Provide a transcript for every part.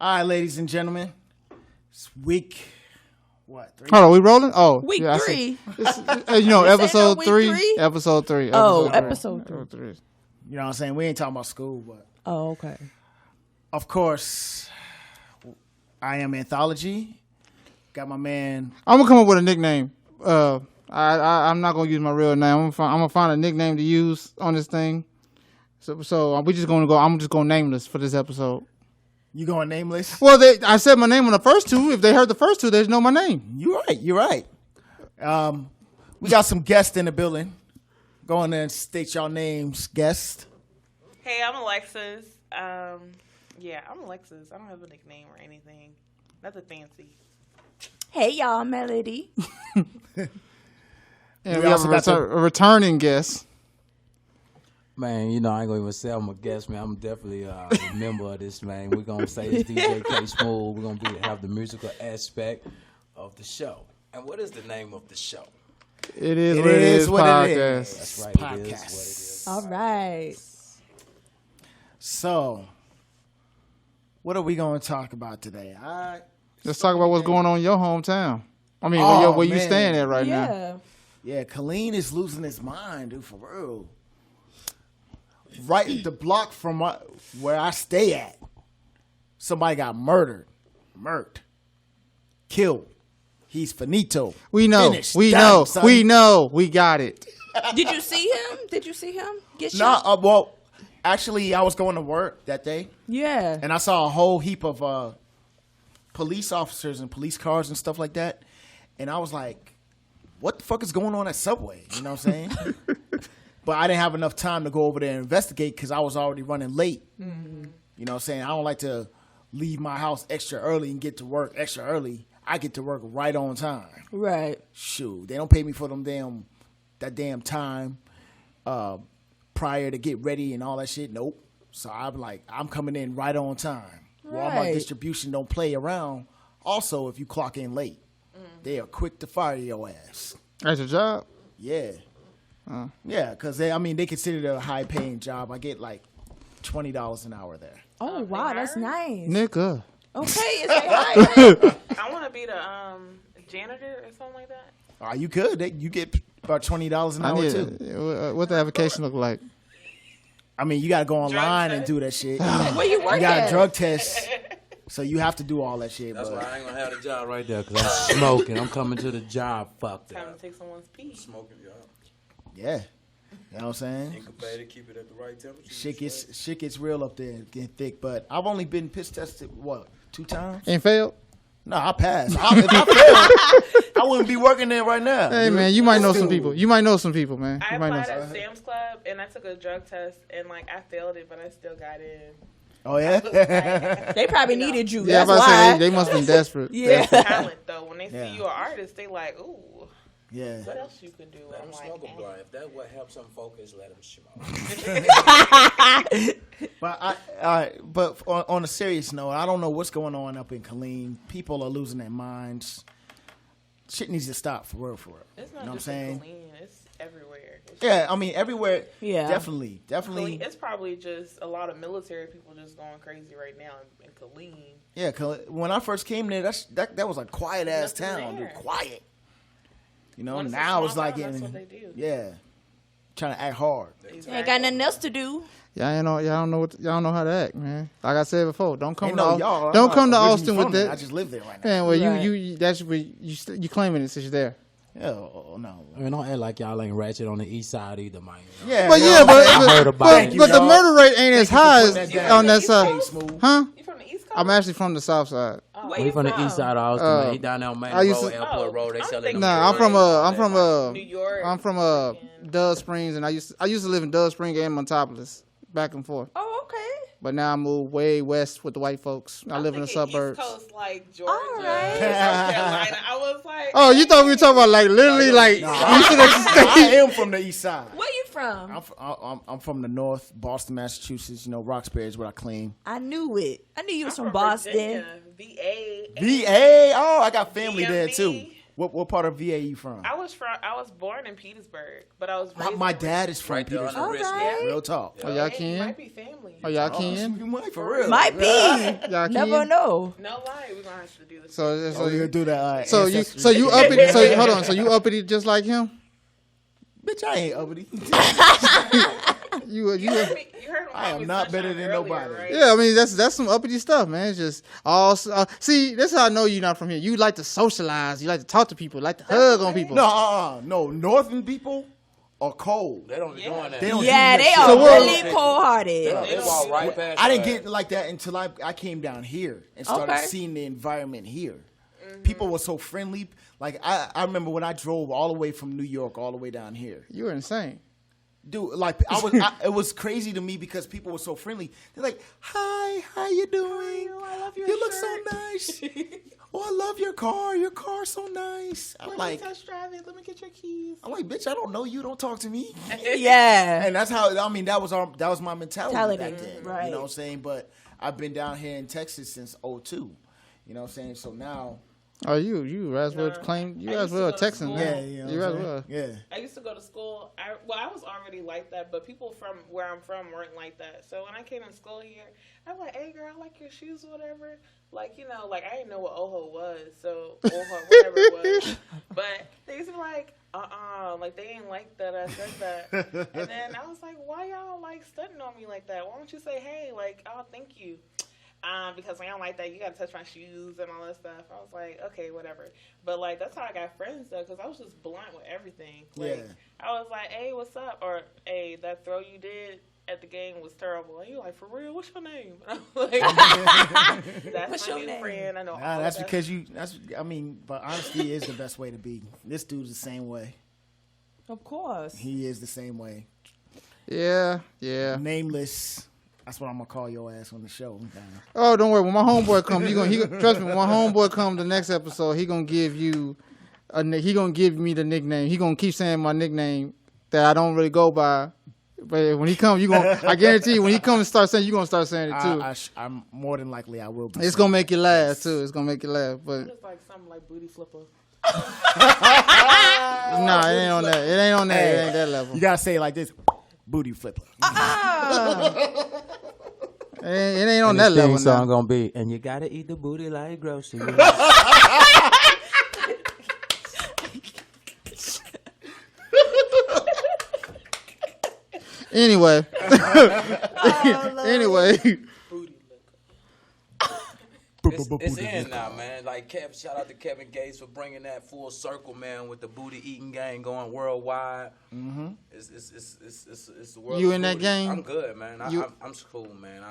All right, ladies and gentlemen, it's week, what, 3? Hold on, we rolling? Oh, Week yeah, 3. episode week 3? three? Episode 3. Oh, episode episode 3. 3. You know what I'm saying? We ain't talking about school, but Oh, okay. of course, I am Anthology. Got my man. I'm going to come up with a nickname. I'm not going to use my real name. I'm going to find a nickname to use on this thing. So we just going to go, I'm just going to name this for this episode. You going nameless? Well, I said my name on the first two. If they heard the first two, they know my name. You're right. We got some guests in the building. Go in there and state your names, guest. Hey, I'm Alexis. Yeah, I'm Alexis. I don't have a nickname or anything. Nothing fancy. Hey, y'all, Melody. And we have a returning guest. Man, you know, I ain't gonna even say I'm a guest, man. I'm definitely a member of this, man. We're gonna say it's DJ K Smooth. We're gonna have the musical aspect of the show. And what is the name of the show? It is what podcast. it is. That's right, Podcast. it is what it is. All right. So, what are we going to talk about today? Let's talk about what's going on in your hometown. I mean, where you man. staying at right now. Yeah. Yeah, Colleen is losing his mind, dude, for real. Right the block from where I stay at, somebody got murked, killed. He's finito. We know. Finished. We Done, know. son. We know. We got it. Did you see him? Get No, shot? well, actually, I was going to work that day, Yeah. and I saw a whole heap of police officers and police cars and stuff like that, and I was like, what the fuck is going on at Subway? You know what I'm saying? But I didn't have enough time to go over there and investigate because I was already running late. Mm-hmm. You know what I'm saying? I don't like to leave my house extra early and get to work extra early. I get to work right on time. Right. Shoot, they don't pay me for that damn time prior to get ready and all that shit. Nope. So I'm coming in right on time. Walmart Right. distribution don't play around. Also, if you clock in late, they are quick to fire your ass. That's your job? Yeah. Yeah, because they consider it a high paying job. I get like $20 an hour there. Oh, wow. That's nice. Nigga. Okay. Is that right? I want to be the janitor or something like that. You could. You get about $20 an hour too. What the application look like? I mean, you got to go online Drug and do that shit. Where you work You got at? a drug test. So you have to do all that shit. That's but why I ain't gonna have the job right there, because I'm smoking. I'm coming to the job fucked Time to up. take someone's pee. Smoking, yeah. yeah. You know what I'm saying? Incubator, keep it at the right temperature. Shit gets real up there, getting thick. But I've only been piss tested, 2 times? Ain't failed? No, I passed. If I failed, I wouldn't be working there right now. Hey, dude. man, you might know Let's some do people. it. You might know some people, man. I You might know applied some. at Sam's Club and I took a drug test and I failed it, but I still got in. Oh, yeah? They probably needed you. Yeah, I'm That's about to why. say, they must be desperate. Yeah. Talent though, when they see Yeah. you an artist, they like, ooh, Yeah. what else you could do? Let I'm them like, smoke a eh. blunt. If that what helps them focus, let them smoke. But on a serious note, I don't know what's going on up in Killeen. People are losing their minds. Shit needs to stop for real. It's You not know what I'm just saying? clean, it's everywhere. It's Yeah, I mean, everywhere. Yeah. Definitely. Killeen, it's probably just a lot of military people just going crazy right now in Killeen. Yeah, when I first came there, that was a quiet ass Nothing town, there. dude. Quiet. You know, When it's a now it's small like town, that's getting, what they do. yeah, trying to act hard. Ain't got nothing else to do. Y'all don't know how to act, man. Like I said before, don't come Ain't to no y'all. I'm don't not come to originally Austin with from there. that. I just live there right now. Man, well, Right. you that's where you claiming it since you're there. Yeah, no. I mean, don't act like y'all ain't ratchet on the east side either, man. Yeah, But well, I heard about it. but the dog. murder rate ain't as high putting that as down. on that East side, Coast? Smooth. huh? You from the East Coast? I'm actually from the south side. Where We you from the east side of Austin, man. He down there on Main I used Road, to- Airport Road. They I'm selling thinking- them Nah, New York. I'm from Dove Springs, and I used to live in Dove Springs and Montopolis, back and forth. Oh, okay. But now I moved way west with the white folks. I live in the thinking suburbs. East Coast, like Georgia, All right. South Carolina. I was like, Oh, you thought we were talking about like literally like you should have I am from the east side. Where you from? I'm from the north, Boston, Massachusetts. You know, Roxbury is where I claim. I knew it. I knew you was I'm from Boston. Virginia, VA. VA. Oh, I got family there DMV. too. What part of VA you from? I was born in Petersburg, but I was raised My in dad is from Right there on the Petersburg. wrist. Alright. Real talk. Oh, y'all Hey, can? might be family. Oh, y'all Oh, can? you might for real. Might be. Y'all Never can? know. No lie, we're gonna have to do this. Oh, you gonna do that? So ancestry. you uppity. So hold on. So you uppity just like him? bitch, I ain't uppity. You You heard him I am call me not better Sunshine than earlier, nobody. right? Yeah, I mean that's some uppity stuff, man. It's just all see. That's how I know you're not from here. You like to socialize. You like to talk to people. You like to hug on people. No. Northern people are cold. They don't be doing that. They don't Yeah, do they that are shit. So what- really cold-hearted. They walk right past. I didn't your get like that until I came down here and started Okay. seeing the environment here. People were so friendly. Like I remember when I drove all the way from New York all the way down here. You were insane. Dude, like it was crazy to me because people were so friendly. They're like, "Hi, how you doing? I love your You look shirt." so nice. Oh, I love your car. Your car's so nice." I'm like, Test drive it. Let me get your keys. "Bitch, I don't know you. Don't talk to me." Yeah. And that's how that was my mentality back Mentality, then. right. You know what I'm saying? But I've been down here in Texas since '02. You know what I'm saying? So now, Oh, you as well claim you I as used to well a go to Texan. school. Yeah, yeah, you know you what as I'm well. saying? Yeah. I used to go to school. I was already like that, but people from where I'm from weren't like that. So when I came in school here, I'm like, "Hey, girl, I like your shoes, or whatever." Like, you know, like I didn't know what Oho was, so Oho, whatever it was. But they used to be like, like they ain't like that I said that. And then I was like, "Why y'all like stunting on me like that? Why don't you say, hey, like, oh, thank you." Because I don't like that. You got to touch my shoes and all that stuff. I was like, okay, whatever. But, like, that's how I got friends, though, because I was just blunt with everything. Like, Yeah. I was like, hey, what's up? Or, hey, that throw you did at the game was terrible. And you're like, for real? What's your name? And I'm like, that's What's my your new name? friend. I know. Nah, all that's that. because but honesty is the best way to be. This dude's the same way. Of course. He is the same way. Yeah. Nameless. That's what I'm gonna call your ass on the show. Oh, don't worry. When my homeboy come, trust me. When my homeboy come the next episode, he gonna give you he gonna give me the nickname. He gonna keep saying my nickname that I don't really go by. But when he come, I guarantee you, when he comes and start saying, you gonna start saying it too. I'm more than likely I will be. It's gonna make you laugh too. It's gonna make you laugh. But It's like something like booty flipper. nah, it ain't on that. It ain't on that. It ain't that level. You gotta say it like this: booty flipper. It ain't on And that this level. theme song Now. gonna be, and you gotta eat the booty like groceries. Anyway, anyway. It's in now, man. Like shout out to Kevin Gates for bringing that full circle, man, with the booty eating game going worldwide. Mm-hmm. It's the world. You of in that booty. game? I'm good, man. I'm cool, man.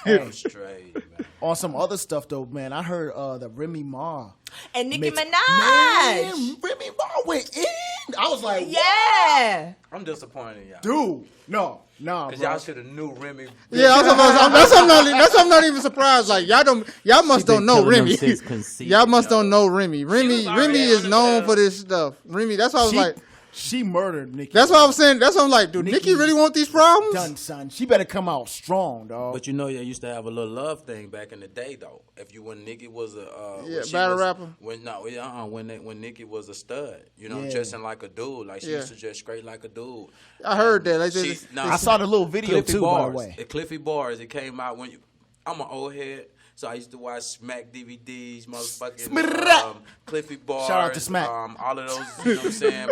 I'm straight, man. On some other stuff though, man, I heard that Remy Ma. And Nicki Man, Minaj. Remy Ma went in. I was like, Yeah. I'm disappointed, y'all. dude, no, Cause bro. y'all should have knew Remy. Yeah, that's I'm not even surprised. Like y'all must don't know Remy. Y'all must don't know Remy. Remy already is on known the for this stuff. Remy, that's why I was like, She murdered Nicki. that's why I was saying. That's why I'm like, do Nicki Nicki really want these problems? done, son. She better come out strong, dog. But you know, you used to have a little love thing back in the day, though. If you when Nicki was a battle rapper. When Nicki was a stud, you know, Yeah. dressing like a dude, like she Yeah. used to dress straight like a dude. I heard that. Like, I saw the little video Cliffy too, Bars. by the way. The Cliffy Bars. It came out when I'm an old head. So I used to watch Smack DVDs, motherfucking Cliffy Bars. Shout out to Smack. All of those, you know what I'm saying,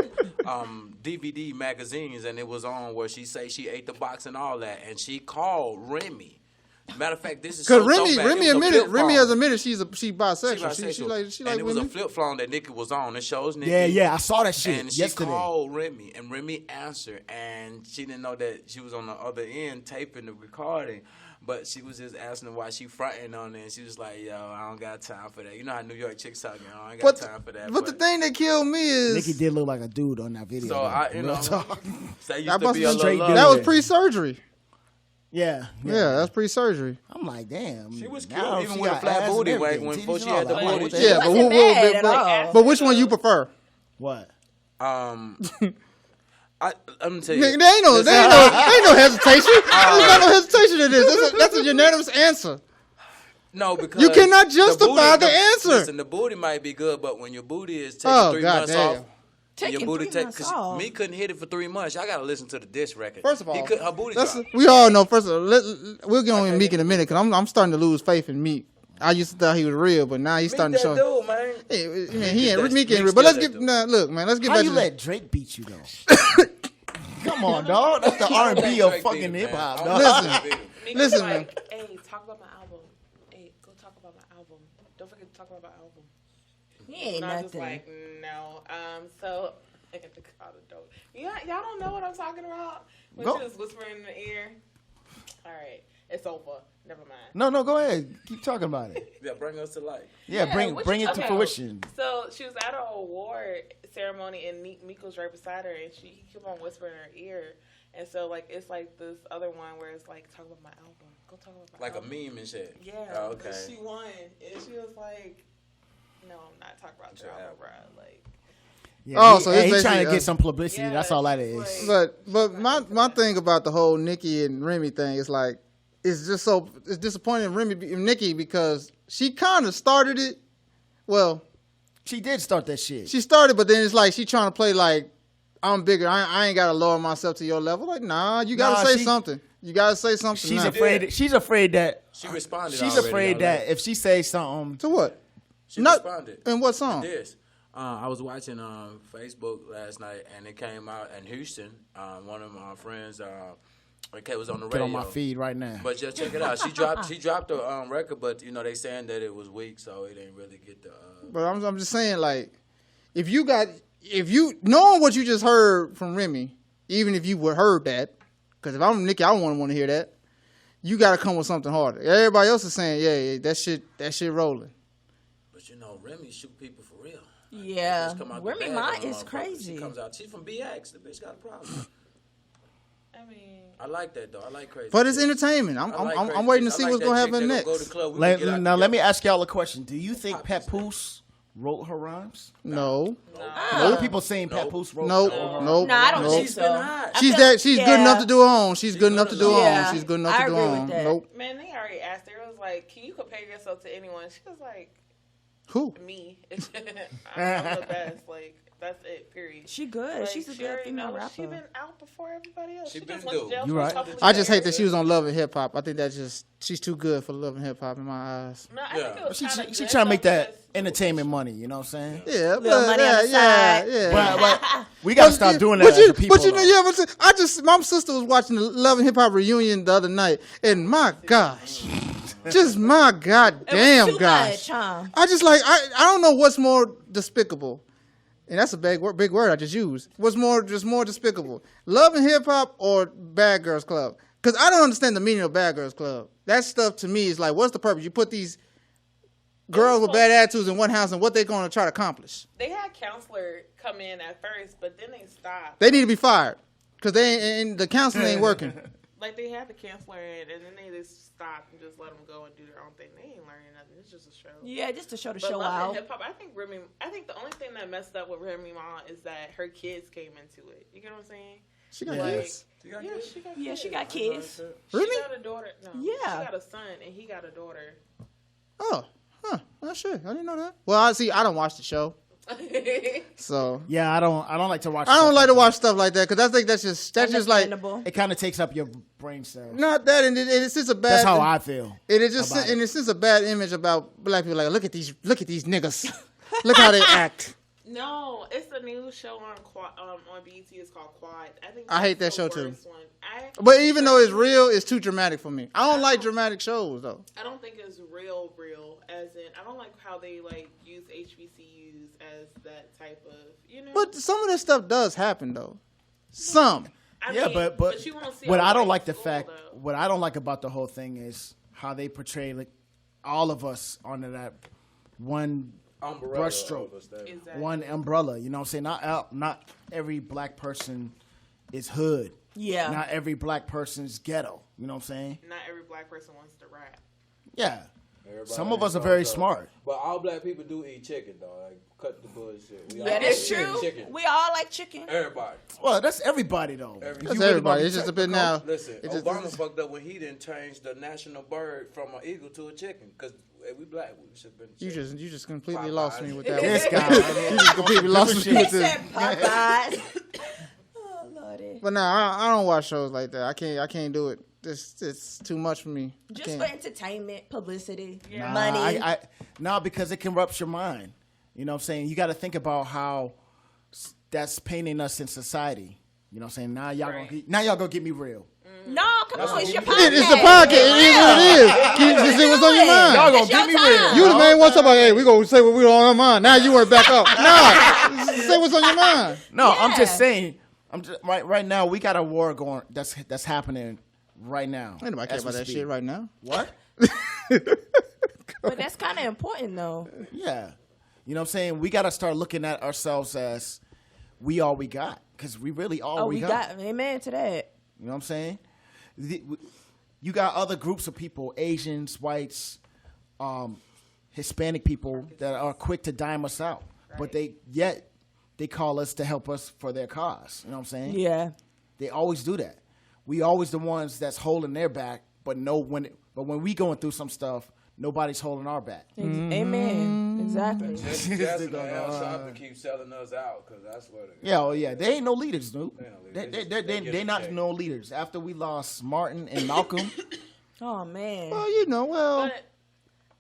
DVD magazines, and it was on where she say she ate the box and all that, and she called Remy. Matter of fact, this is because so Remy throwback. It was a admitted, flip Remy phone. has admitted she bisexual. She Bisexual. like and it was women. a flip phone that Nicki was on. It shows Nicki. Yeah, I saw that shit And she yesterday. called Remy, and Remy answered, and she didn't know that she was on the other end taping the recording. But she was just asking her why she fronting on it, and she was like, "Yo, I don't got time for that." You know how New York chicks talking, I ain't got time for that. But the thing that killed me is Nicki did look like a dude on that video. so though. I, you Real know, talk. that used that to must be a have straight little dude. that love. was pre-surgery. Yeah. Yeah, that's pre-surgery. I'm like, damn. She was cute, now even she with a got flat ass booty, and like, everything, when titties before and she all had the that. booty. What the Yeah, hell? but Wasn't bad at all. but which one you prefer? What? Let me tell you. There ain't no hesitation. There's not no hesitation in this. That's a unanimous answer. No, because You cannot justify the booty, answer. Listen, the booty might be good, but when your booty is taking Oh, 3 months goddamn. off, and Taking your booty 3 months off. me couldn't hit it for 3 months. I gotta listen to the diss record. First of all, her booty dropped. we all know. First of all, we'll get on Meek in a minute because I'm starting to lose faith in Meek. I used to thought he was real, but now he's starting to show. Dude, man. Hey, man, he ain't That's- Meek ain't Meek's real. But let's still get that dude. look, man. Let's get How back you to let Drake beat you though? Come on, dog. That's the R&B of Drake fucking beat him, hip hop, man. dog. Listen. Meek Listen, was man. like, hey, talk about my album. Hey, go talk about my album. Don't forget to talk about my album. He ain't And I'm just nothing. like, no. So I get the call the dope. Y'all don't know what I'm talking about when Go. she was whispering in the ear. All right, it's over. Never mind. No, go ahead. Keep talking about it. Yeah, bring us to life. Yeah, bring what bring you- it to okay. fruition. So she was at an award ceremony, and Meek was right beside her, and he kept on whispering in her ear. And so, like, it's like this other one where it's like, talk about my album. Go talk about my Like a album. meme and shit. Yeah. Oh, okay. She won, and she was like, "No, I'm not talking about your Your album, album. bro." Like, Yeah, Oh, he, so hey, it's he trying to basically, get some publicity. Yeah, That's all that it's is. like- But my thing about the whole Nicki and Remy thing is like it's disappointing in Nicki because she kind of started it. Well, She did start that shit. she started, but then it's like she trying to play like I'm bigger. I ain't gotta lower myself to your level. Like, nah, you gotta Nah, say she- something. You gotta say something. She's now. afraid. She's afraid that. She responded. She's already, afraid though, that like, if she says something, To what? she Not responded. in what song? This. I was watching Facebook last night, and it came out in Houston. One of my friends, okay, was on the get radio. on my feed right now. But just check it out. She dropped the record, but you know they saying that it was weak, so it didn't really get the. But I'm just saying, like, if you knowing what you just heard from Remy, even if you would heard that, because if I'm Nicki, I wouldn't want to hear that. You got to come with something harder. Everybody else is saying, yeah, that shit rolling. But you know, Remy shoot people for real. Yeah. Just come out the Remy bag Ma on is motherfuckers. crazy. She comes out. She's from BX. The bitch got a problem. I mean, I like that though. I like crazy. But it's chicks. entertainment. I like I'm crazy waiting to chicks. see I like what's that gonna chick happen that gonna next. Go to the club. We can get out Now let me together. ask y'all a question. Do you think Pop Papoose wrote her rhymes? No, A lot of people saying Nope. Papoose wrote. nope, her nope, No, I don't nope. think She's so. been hot. I She's feel- that. She's good enough to do her own. She's good enough to do her Yeah, own. She's good enough I to do agree her with own. that. Nope. man, they already asked her. It was like, can you compare yourself to anyone? She was like, Who? me. I'm the best. Like, that's it. Period. She good. Like, She's a she good already female knows. She rapper. been out before everybody else. She She been just went to dope. jail You for a right. couple of I just hate years. that she was on Love and Hip Hop. I think that's just she's too good for Love and Hip Hop in my eyes. No, I Yeah. think it was She kinda she good, trying to make though, that because- entertainment money. You know what I'm saying? Yeah, Little but money on yeah, the yeah, side. yeah. But we gotta stop yeah, doing but that you, as a people. But you know, though. yeah, but my sister was watching the Love and Hip Hop reunion the other night, and my gosh, just my goddamn Too gosh, much, huh? I just like I don't know what's more despicable, and that's a big word I just used. What's more despicable, Love and Hip Hop or Bad Girls Club? Because I don't understand the meaning of Bad Girls Club. That stuff to me is like, what's the purpose? You put these girls with bad attitudes in one house, and what they're going to try to accomplish? They had counselor come in at first, but then they stopped. They need to be fired because and the counseling ain't working. Like, they had the counselor in, and then they just stopped and just let them go and do their own thing. They ain't learning nothing. It's just a show. Yeah, just to show the But show Love out. and Hip Hop, I think the only thing that messed up with Remy Ma is that her kids came into it. You get what I'm saying? She got Like, kids. yeah, she got Yeah, kids. she got kids. Really? She got a daughter. No, Yeah. she got a son and he got a daughter. Oh, huh. Oh, shit. I didn't know that. Well, I don't watch the show, so Yeah, I don't like to watch. I don't stuff like to that. watch stuff like that because I think that's just like Understandable. It kind of takes up your brain cells. not that, and it's just a bad. That's how I feel. It is just about and it's just a bad image about black people. Like, look at these niggas. Look how they act. No, it's a new show on BET. It's called Quad. I hate that that's show, the too. worst one. But even though it's real, it's too dramatic for me. I don't like dramatic shows though. I don't think it's real, as in, I don't like how they, like, use HBCUs as that type of, you know? But some of this stuff does happen though. Some. I Yeah, mean, but you won't see what a I don't white like the school, fact, though. what I don't like about the whole thing is how they portray like all of us under that one brushstroke, Exactly. one umbrella. You know what I'm saying? Not every black person is hood. Yeah. Not every black person's ghetto. You know what I'm saying? Not every black person wants to rap. Yeah. Everybody Some of us are ain't very so- smart. But all black people do eat chicken, though. Like, cut the bullshit. We all That is eat true. Chicken. We all like chicken. Everybody. Well, that's everybody though. That's You That's really everybody. gonna It's just a check bit the now. Listen, It just- Obama fucked up when he didn't change the national bird from an eagle to a chicken. Because we black, we should have been chicken. You just completely Popeyes. lost me with that. This one. guy. You just completely lost me shit. with They this. said Popeyes. Oh, Lordy. But nah, I don't watch shows like that. I can't do it. It's too much for me. I Just can't. for entertainment, publicity, Yeah. money. No, because it corrupts your mind. You know what I'm saying? You got to think about how that's painting us in society. You know what I'm saying? Now y'all gonna get me real. no, come on, it's your podcast. It's a podcast. It is what it is. You just say what's on your mind. Y'all gonna It's get your me time. real. You the main one talking about, hey, we gonna say what we on our mind. Now you want to back up. Nah, say what's on your mind. No, I'm Yeah. just saying. I'm just right now. We got a war going. That's happening right now. Ain't nobody care as we about that speak. shit right now. What? But that's kind of important, though. Yeah. You know what I'm saying? We got to start looking at ourselves as we all we got, because we really all Oh, we we got amen to that. You know what I'm saying? You got other groups of people, Asians, whites, Hispanic people that are quick to dime us out, but they call us to help us for their cause. You know what I'm saying? Yeah. They always do that. We always the ones that's holding their back, but when we going through some stuff, nobody's holding our back. Amen. Exactly. Just and Al Sharpton keep selling us out because that's what it is. Yeah, oh yeah, they ain't no leaders, dude. They ain't no leaders. They They not get a no leaders. After we lost Martin and Malcolm, Oh, man. Well, you know, But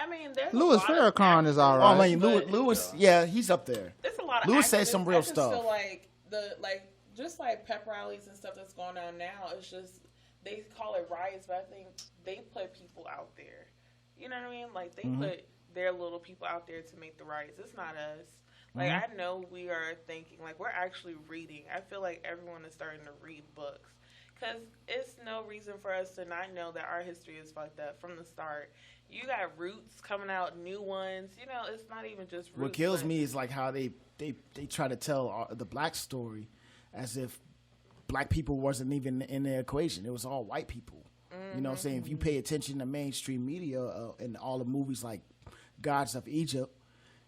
I mean, there's Louis a lot of Farrakhan is all oh right. man, But- Lewis, yeah, he's up there. There's a lot of Lewis said activists. some real I just stuff. Feel like just like pep rallies and stuff that's going on now, it's just they call it riots, but I think they put people out there. You know what I mean? Like they put their little people out there to make the riots. It's not us. Like I know we are thinking, like we're actually reading. I feel like everyone is starting to read books. Because it's no reason for us to not know that our history is fucked up from the start. You got Roots coming out, new ones. You know, it's not even just Roots. What kills but- me is like how they try to tell the black story as if black people wasn't even in the equation. It was all white people. You know what I'm saying? If you pay attention to mainstream media and all the movies like Gods of Egypt,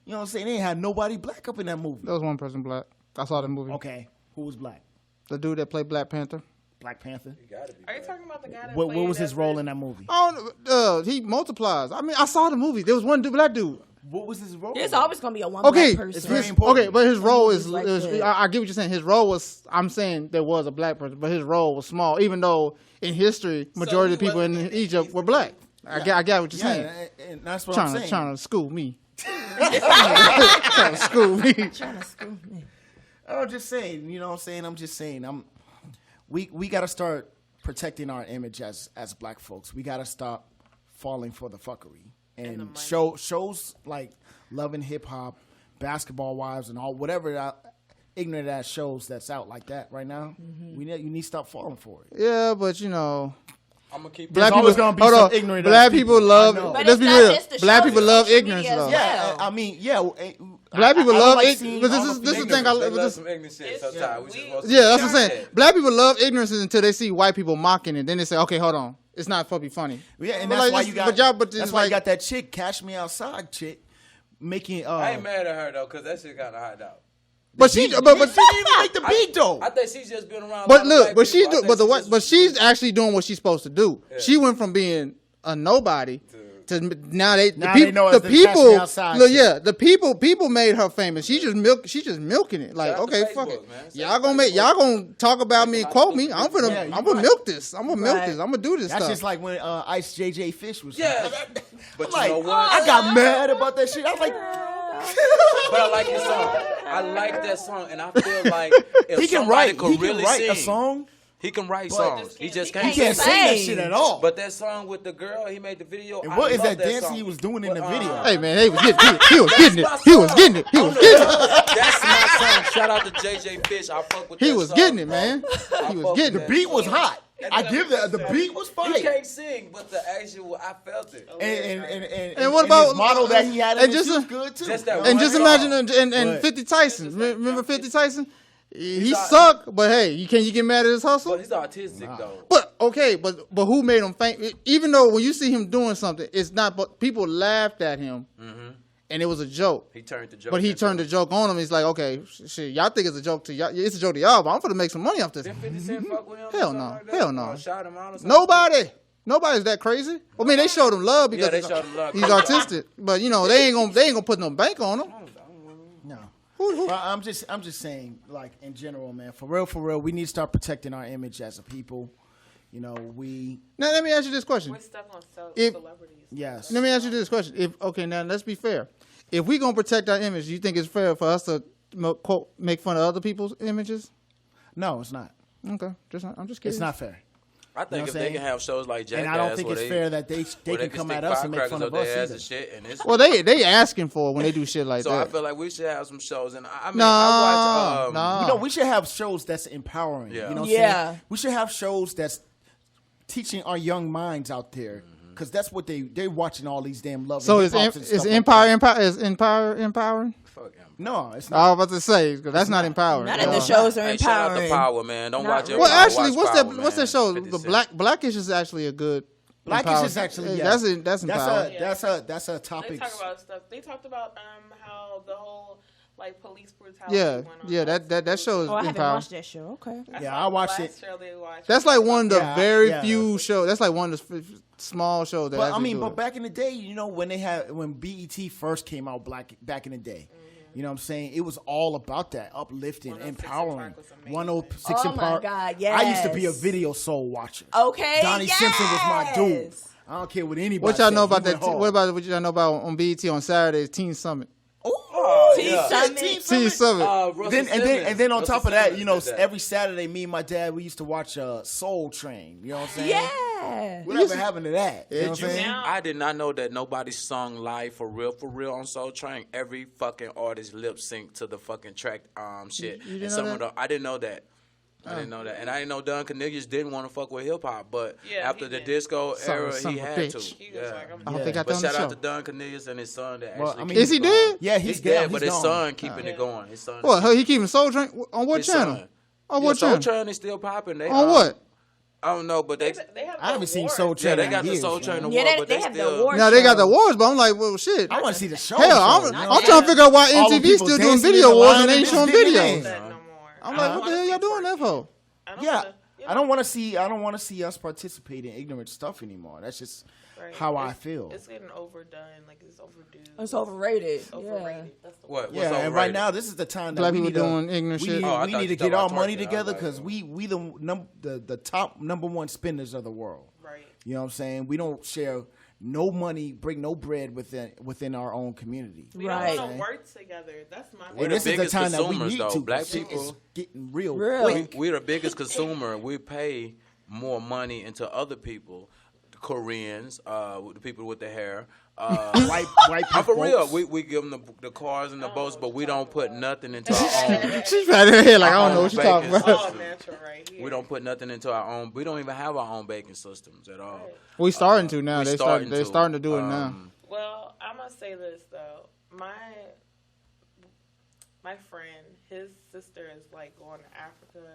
you know what I'm saying? They ain't had nobody black up in that movie. There was one person black. I saw the movie. Okay, who was black? The dude that played Black Panther. Black Panther. You gotta be Are you black. talking about the guy that What played was his as role the- in that movie? Oh, he multiplies. I mean, I saw the movie. There was one dude, black dude. What was his role? There's always going to be a one Okay, black person. It's very his, important. okay, but his role is. Like is that. I get what you're saying. His role was. I'm saying there was a black person, but his role was small. Even though in history, majority of the he people in wasn't- Egypt were black. I get what you're saying. and that's what I'm saying. Trying to school me. Trying to school me. Trying to school me. I'm just saying, you know what I'm saying? I'm just saying, we got to start protecting our image as black folks. We got to stop falling for the fuckery. the And money. shows like Love and Hip Hop, Basketball Wives, and all whatever ignorant ass shows that's out like that right now. You need to stop falling for it. Yeah, but you know, I'm gonna keep black always people. gonna be Hold some on. ignorant Black ass people people. love. I know. But Let's it's be not real. just the Black shows, people it's love social ignorance media as though. well. Yeah, I mean, yeah. Black people I love like it, seeing but all this the is the thing. I They but love this, some ignorant shit It's sometimes. just We just we- want some yeah, that's what I'm shit. saying. Black people love ignorance until they see white people mocking it. Then they say, okay, hold on, it's not supposed to be funny. Yeah, and But that's like why this- you got. but y'all- but that's it's why you like- got that chick, Cash Me Outside chick, making. I ain't mad at her though, cause that shit kind of hot out. But she, but she didn't even make the beat though. I think she's just been around. a lot But of look, black but she's people. I do, think but the she what, just- but she's actually doing what she's supposed to do. Yeah. She went from being a nobody to now they Now the, they know the it's the Cash Me people Outside look, shit. yeah, the people made her famous. She's just milking it. Like, Shout out to okay, fuck Facebook, it. man. Shout Y'all out gonna to make Facebook. y'all gonna talk about me and quote me. I'm gonna Yeah, you I'm gonna right. milk this. I'm gonna milk Right. this. I'm gonna do this That's stuff. just like when Ice JJ Fish was. Yeah. But I'm you like, know what? I got mad about that shit. I was like, But I like his song. I like that song, and I feel like if he can somebody write. could He can really write sing, a song. he can write But songs. He just He can't, can't sing. sing that sing. shit at all. But that song with the girl, he made the video. And I what is love that dance song. he was doing in the But, video? hey man, he was getting it. He was getting it. He was getting it. That's my song. Shout out to JJ Fish. I fuck with He that was song. getting it, man. I He fuck was with getting The it. that beat was song. hot. I give that. The beat was He fire. can't sing, but the actual, I felt it. And what about his model that he had? and In just just a- was good too. just that You know And what just I mean? imagine and But- 50 Tyson. Remember 50 Tyson? He He's sucked, but hey, you mad at his hustle? But he's autistic though. But okay, but who made him famous? Even though when you see him doing something, it's not. But people laughed at him, and it was a joke. He turned the joke. But he turned the joke on him. He's like, okay, shit, y'all think it's a joke to y'all. It's a joke to y'all, but I'm gonna make some money off this. Did 50 Cent fuck with him? or Hell something no. like that? Hell no. Or shot him out or something? Nobody's that crazy. I mean, they showed him love because they showed him love. he's artistic. But you know, they ain't gonna put no bank on him. No. Well, I'm just saying, like, in general, man, for real, we need to start protecting our image as a people. You know, Now let me ask you this question. We're stuck on If- celebrities. yes. Let me ask you this question. Now let's be fair. If we gonna protect our image, do you think it's fair for us to quote make fun of other people's images? No, it's not. Okay, I'm just kidding. It's not fair. I think You know if what they I'm can have shows like Jackass, And I don't think where it's they, fair that they where can come stick at us and make firecrackers fun up of us their ass either. and shit, and it's Well, they asking for it when they do shit like so that. I feel like we should have some shows, and I mean, No, I watch. no. You know, we should have shows that's empowering. Yeah. You know what I'm Yeah. saying? We should have shows that's teaching our young minds out there. Because that's what they're watching all these damn love. So and is hip-hops and stuff like empowering? Fuck him. that. No, it's I not. was about to say 'cause that's not empowering. None of No. the shows are Hey, shout out to empowering. Power, man. Don't Not watch it. really. Well, actually, watch Power, what's that show? 50 The Cent. Blackish is actually a good. Blackish empowering- is actually Hey, yes. that's empowering. That's a They topic. talk about stuff. They talked about how the whole like police brutality. Yeah, went on. yeah. That show is Oh, I haven't empowering. watched that show. Okay. Yeah, I watched it. Show they watched. That's like one of the Yeah, very yeah. few shows. That's like one of the small shows that. But I actually mean, do but it. back in the day, you know, when BET first came out, back in the day, you know what I'm saying? It was all about that, uplifting, 106 empowering. and Park was amazing. 106 Oh and my Park. God, I used to be a yes. video soul watcher. Okay. Donnie Simpson was my dude. yes. I don't care what anybody. What y'all know said, about he that? went hard. What y'all know about on BET on Saturdays? Teen Summit. Oh, Teen yeah. Summit. Teen Summit. Russell and Simmons. then on Russell top of that, Simmons you know, did that. every Saturday, me and my dad, we used to watch Soul Train. You know what I'm saying? Yeah. Whatever happened to that? You know what I'm Did you? saying? Now, I did not know that nobody sung live for real on Soul Train. Every fucking artist lip sync to the fucking track shit. You didn't and know some that? of the I didn't know that. I didn't know that. And I didn't know Don Cornelius didn't want to fuck with hip hop, but Yeah, after he the did. disco era, Son he of a had bitch. to. he was like, I'm I hope Yeah. they got But that on the shout show. out to Don Cornelius and his son that Well, actually I mean- keep Is he it going. dead? Yeah, He's dead, dead, but he's his gone. son keeping it going. His son. What? He keeping Soul Train on what his channel? son. On Yeah, what Soul channel? Train is still popping. They, On what? I don't know, but they have I haven't seen awards. Soul Train. yeah, they in got the years, Soul Train man. award, Yeah, but they they have the still. award. Now they got the show. awards, but I'm like, well, shit. I want to see the show. Hell, show, I'm trying to figure out why All the MTV people still doing dancing in video the awards line and they and ain't showing just getting videos. in. That no more. I'm I like, don't what the wanna hell y'all see doing that for? I don't Yeah, wanna, you know, I don't want to see us participate in ignorant stuff anymore. That's just right. how I It's- feel. It's getting overdone. Like it's overdue. It's overrated. Overrated. That's the What? Yeah, and right now this is the time that Black we people need to, doing ignorant we shit. Need, Oh, I we thought need to you get talking our about money twerking. I was together like, because we the top number one spenders of the world. right. You know what I'm saying? We don't share no money, bring no bread within our own community. We Right. don't want to work together. That's my We're And the this is the biggest time that we consumers, need though. to. Black Shit people- is getting real Really? quick. We're the biggest consumer. We pay more money into other people, the Koreans, the people with the hair. White I'm people. for real. We give them the cars and the boats, but we don't put nothing into our own. She's right in here like, I don't know what you're talking Bacon. about. all natural right here. We don't put nothing into our own. We don't even have our own baking systems at all. We starting to now. We They're starting to do it now. Well, I'm gonna say this though. My friend, his sister is like going to Africa,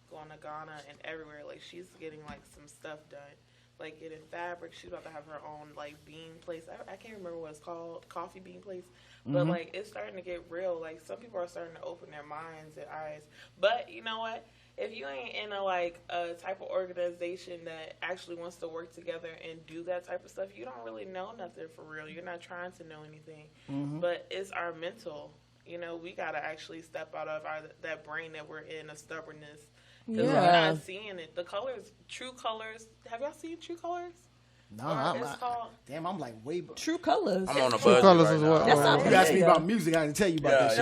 going to Ghana, and everywhere. Like she's getting like some stuff done, like getting fabric. She's about to have her own like bean place. I can't remember what it's called, coffee bean place. But like it's starting to get real. Like some people are starting to open their minds and eyes. But you know what? If you ain't in a type of organization that actually wants to work together and do that type of stuff, you don't really know nothing for real. You're not trying to know anything. But it's our mental. You know, we gotta actually step out of that brain that we're in, of stubbornness. Because we're Yeah. not seeing it. The colors, True Colors. Have y'all seen True Colors? No, It's called. damn, I'm like way. True Colors. I'm on a True budget Colors right is now. what- That sounds You asked me Yeah. about music, I can tell you about Yeah, that shit.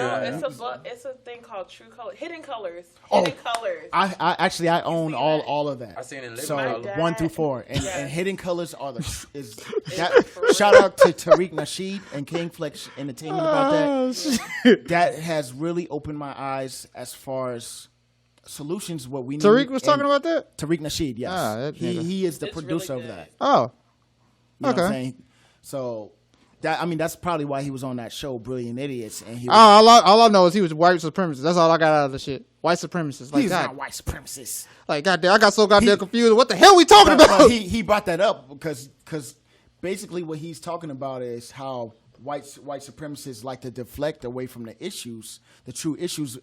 No, man. it's a thing called True Colors. Hidden Colors. Oh. Hidden Colors. I own seen all that? all of that. I seen it in So Living Color. 1 through 4, and, Yeah. and Hidden Colors are for shout out to Tariq Nasheed and King Flex Entertainment about that. Oh, shit. That has really opened my eyes as far as solutions. What we need. Tariq was and talking about that? Tariq Nasheed. Yes, Ah, that nigga. he is the It's producer really of good. that. Oh. You know what I'm Okay. saying? So That's probably why he was on that show, Brilliant Idiots, and he was, All I know is he was white supremacist. That's all I got out of the shit. White supremacist. Like, he's God, not white supremacist. like goddamn, I got so goddamn confused. What the hell we talking But about? he brought that up because basically what he's talking about is how white supremacists like to deflect away from the issues, the true issues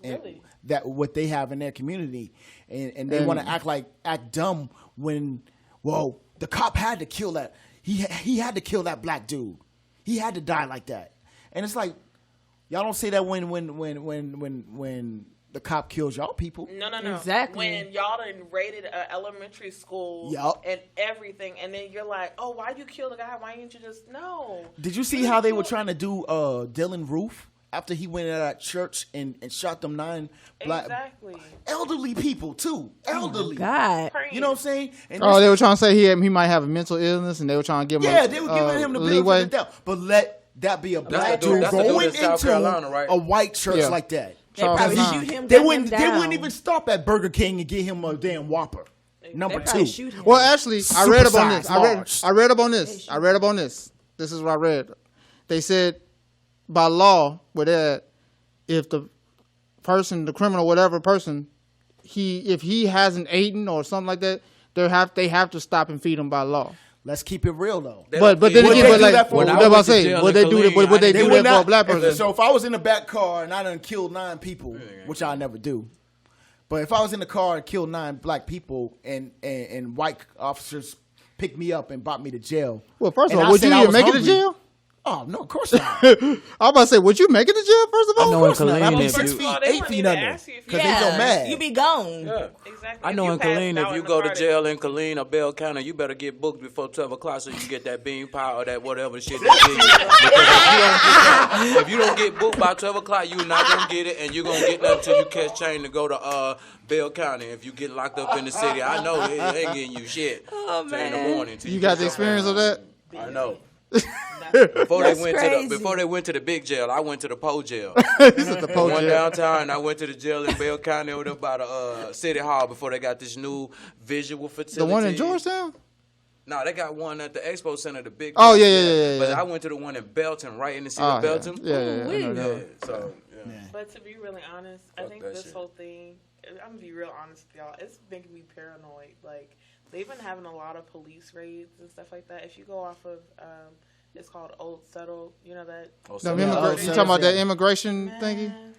that what they have in their community, and they want to act dumb when the cop had to kill that he had to kill that black dude, he had to die like that, and it's like y'all don't say that when the cop kills y'all people. No. Exactly. When y'all done raided an elementary school and everything, and then you're like, oh, why you kill the guy? Why didn't you just no? Did you see how they were trying to do Dylan Roof after he went at that church and shot them 9 black elderly people too? Elderly. God. You know what I'm saying? And They were trying to say he might have a mental illness, and they were trying to give him they were giving him the benefit leeway. of the doubt. But let that be a black the dude- dude that's the dude going in South into Carolina, right? a white church like that. They probably Charles shoot Nine. him. They gun wouldn't. him They down. wouldn't even stop at Burger King and get him a damn Whopper. Number They probably 2. shoot him. Well, actually, I read up on this. Supersized, I read up on this. I read up on this. This is what I read. They said by law, with that, if the person, the criminal, whatever person, if he hasn't eaten or something like that, they have to stop and feed him by law. Let's keep it real though. But then Would again, they but do like, that for what a I white- was saying, jail would in they do that? Killeen, Would they I do didn't would that for a not- black person? So if I was in the back car and I done killed 9 people, which I never do, but if I was in the car and killed 9 black people and white officers picked me up and brought me to jail. Well, first of and all, I would said you I even was make it to hungry- jail? Oh no, of course not. I'm about to say, would you make it to jail? First of all, I know Of course not. I'm Killeen, if 6 you- feet, Well, they 8 wouldn't feet even under ask you if you- because they so mad. You be gone. Yeah. Exactly. I If know you in passed Killeen, out if you in the go to party- jail in Killeen or Bell County, you better get booked before 12 o'clock so you can get that bean pie or that whatever shit they give you. Because if you don't get booked by 12 o'clock, you're not going to get it, and you're going to get nothing until you catch chain to go to Bell County. If you get locked up in the city, I know it ain't getting you shit till in the morning. Till you got the experience of that? I know. Before That's they crazy. went to the big jail, I went to the Po jail. This is the I post went jail. downtown and I went to the jail in Bell County over there by the City Hall before they got this new visual facility. The one in Georgetown? No, they got one at the Expo Center, the big. Oh, yeah. But I went to the one in Belton, right in the city Oh, of Belton. yeah. I know Yeah, that one. so yeah. But to be really honest, I Fuck think that this shit. whole thing, I'm gonna be real honest with y'all, it's making me paranoid. Like, they've been having a lot of police raids and stuff like that. If you go off of, it's called Old Settle, you know that? Oh, The so you talking about that immigration thingy? Man,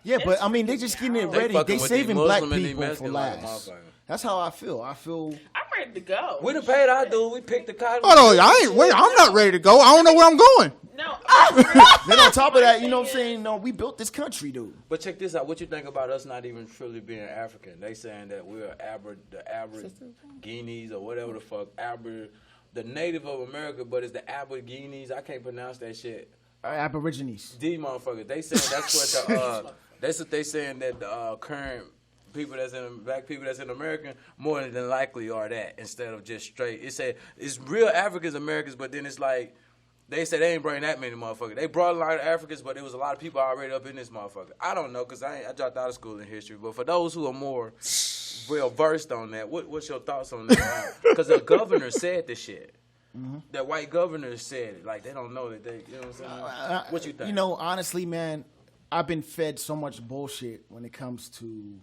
Yeah, but It's I mean, they just getting it They ready. fucking They with saving these black Muslim and these people for Mexicans like a last. motherfucker. That's how I feel. I feel. I'm ready to go. We done paid our dude. We picked the cotton. Oh no, I'm not ready to go. I don't know where I'm going. No, Then on top of that, you know what I'm saying? No, we built this country, dude. But check this out. What you think about us not even truly being African? They saying that we're the Aborigines or whatever the fuck. The native of America, but it's the Aborigines. I can't pronounce that shit. Aborigines. These motherfuckers. They saying that's what the that's what they saying that the current people that's in black people that's in America more than likely are that instead of just straight. It said it's real Africans Americans, but then it's like they said they ain't bring that many motherfuckers. They brought a lot of Africans, but there was a lot of people already up in this motherfucker. I don't know because I dropped out of school in history, but for those who are more well versed on that, what's your thoughts on that? Because the governor said this shit. Mm-hmm. That white governor said it. Like they don't know that they. You know what I'm saying? What you think? You know, honestly, man, I've been fed so much bullshit when it comes to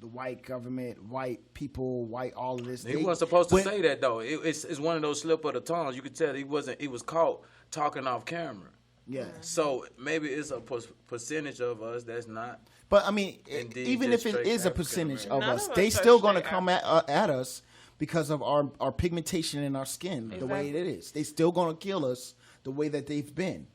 the white government, white people, white all of this. He wasn't supposed to say that though. It's one of those slip of the tongues. You could tell he wasn't. He was caught talking off camera. Yeah. So maybe it's a percentage of us that's not. But I mean, Indeed, even just if it straight is a African percentage of American. us, None of they us are still going to straight come at us because of our pigmentation in our skin, the way it is. They still going to kill us the way that they've been.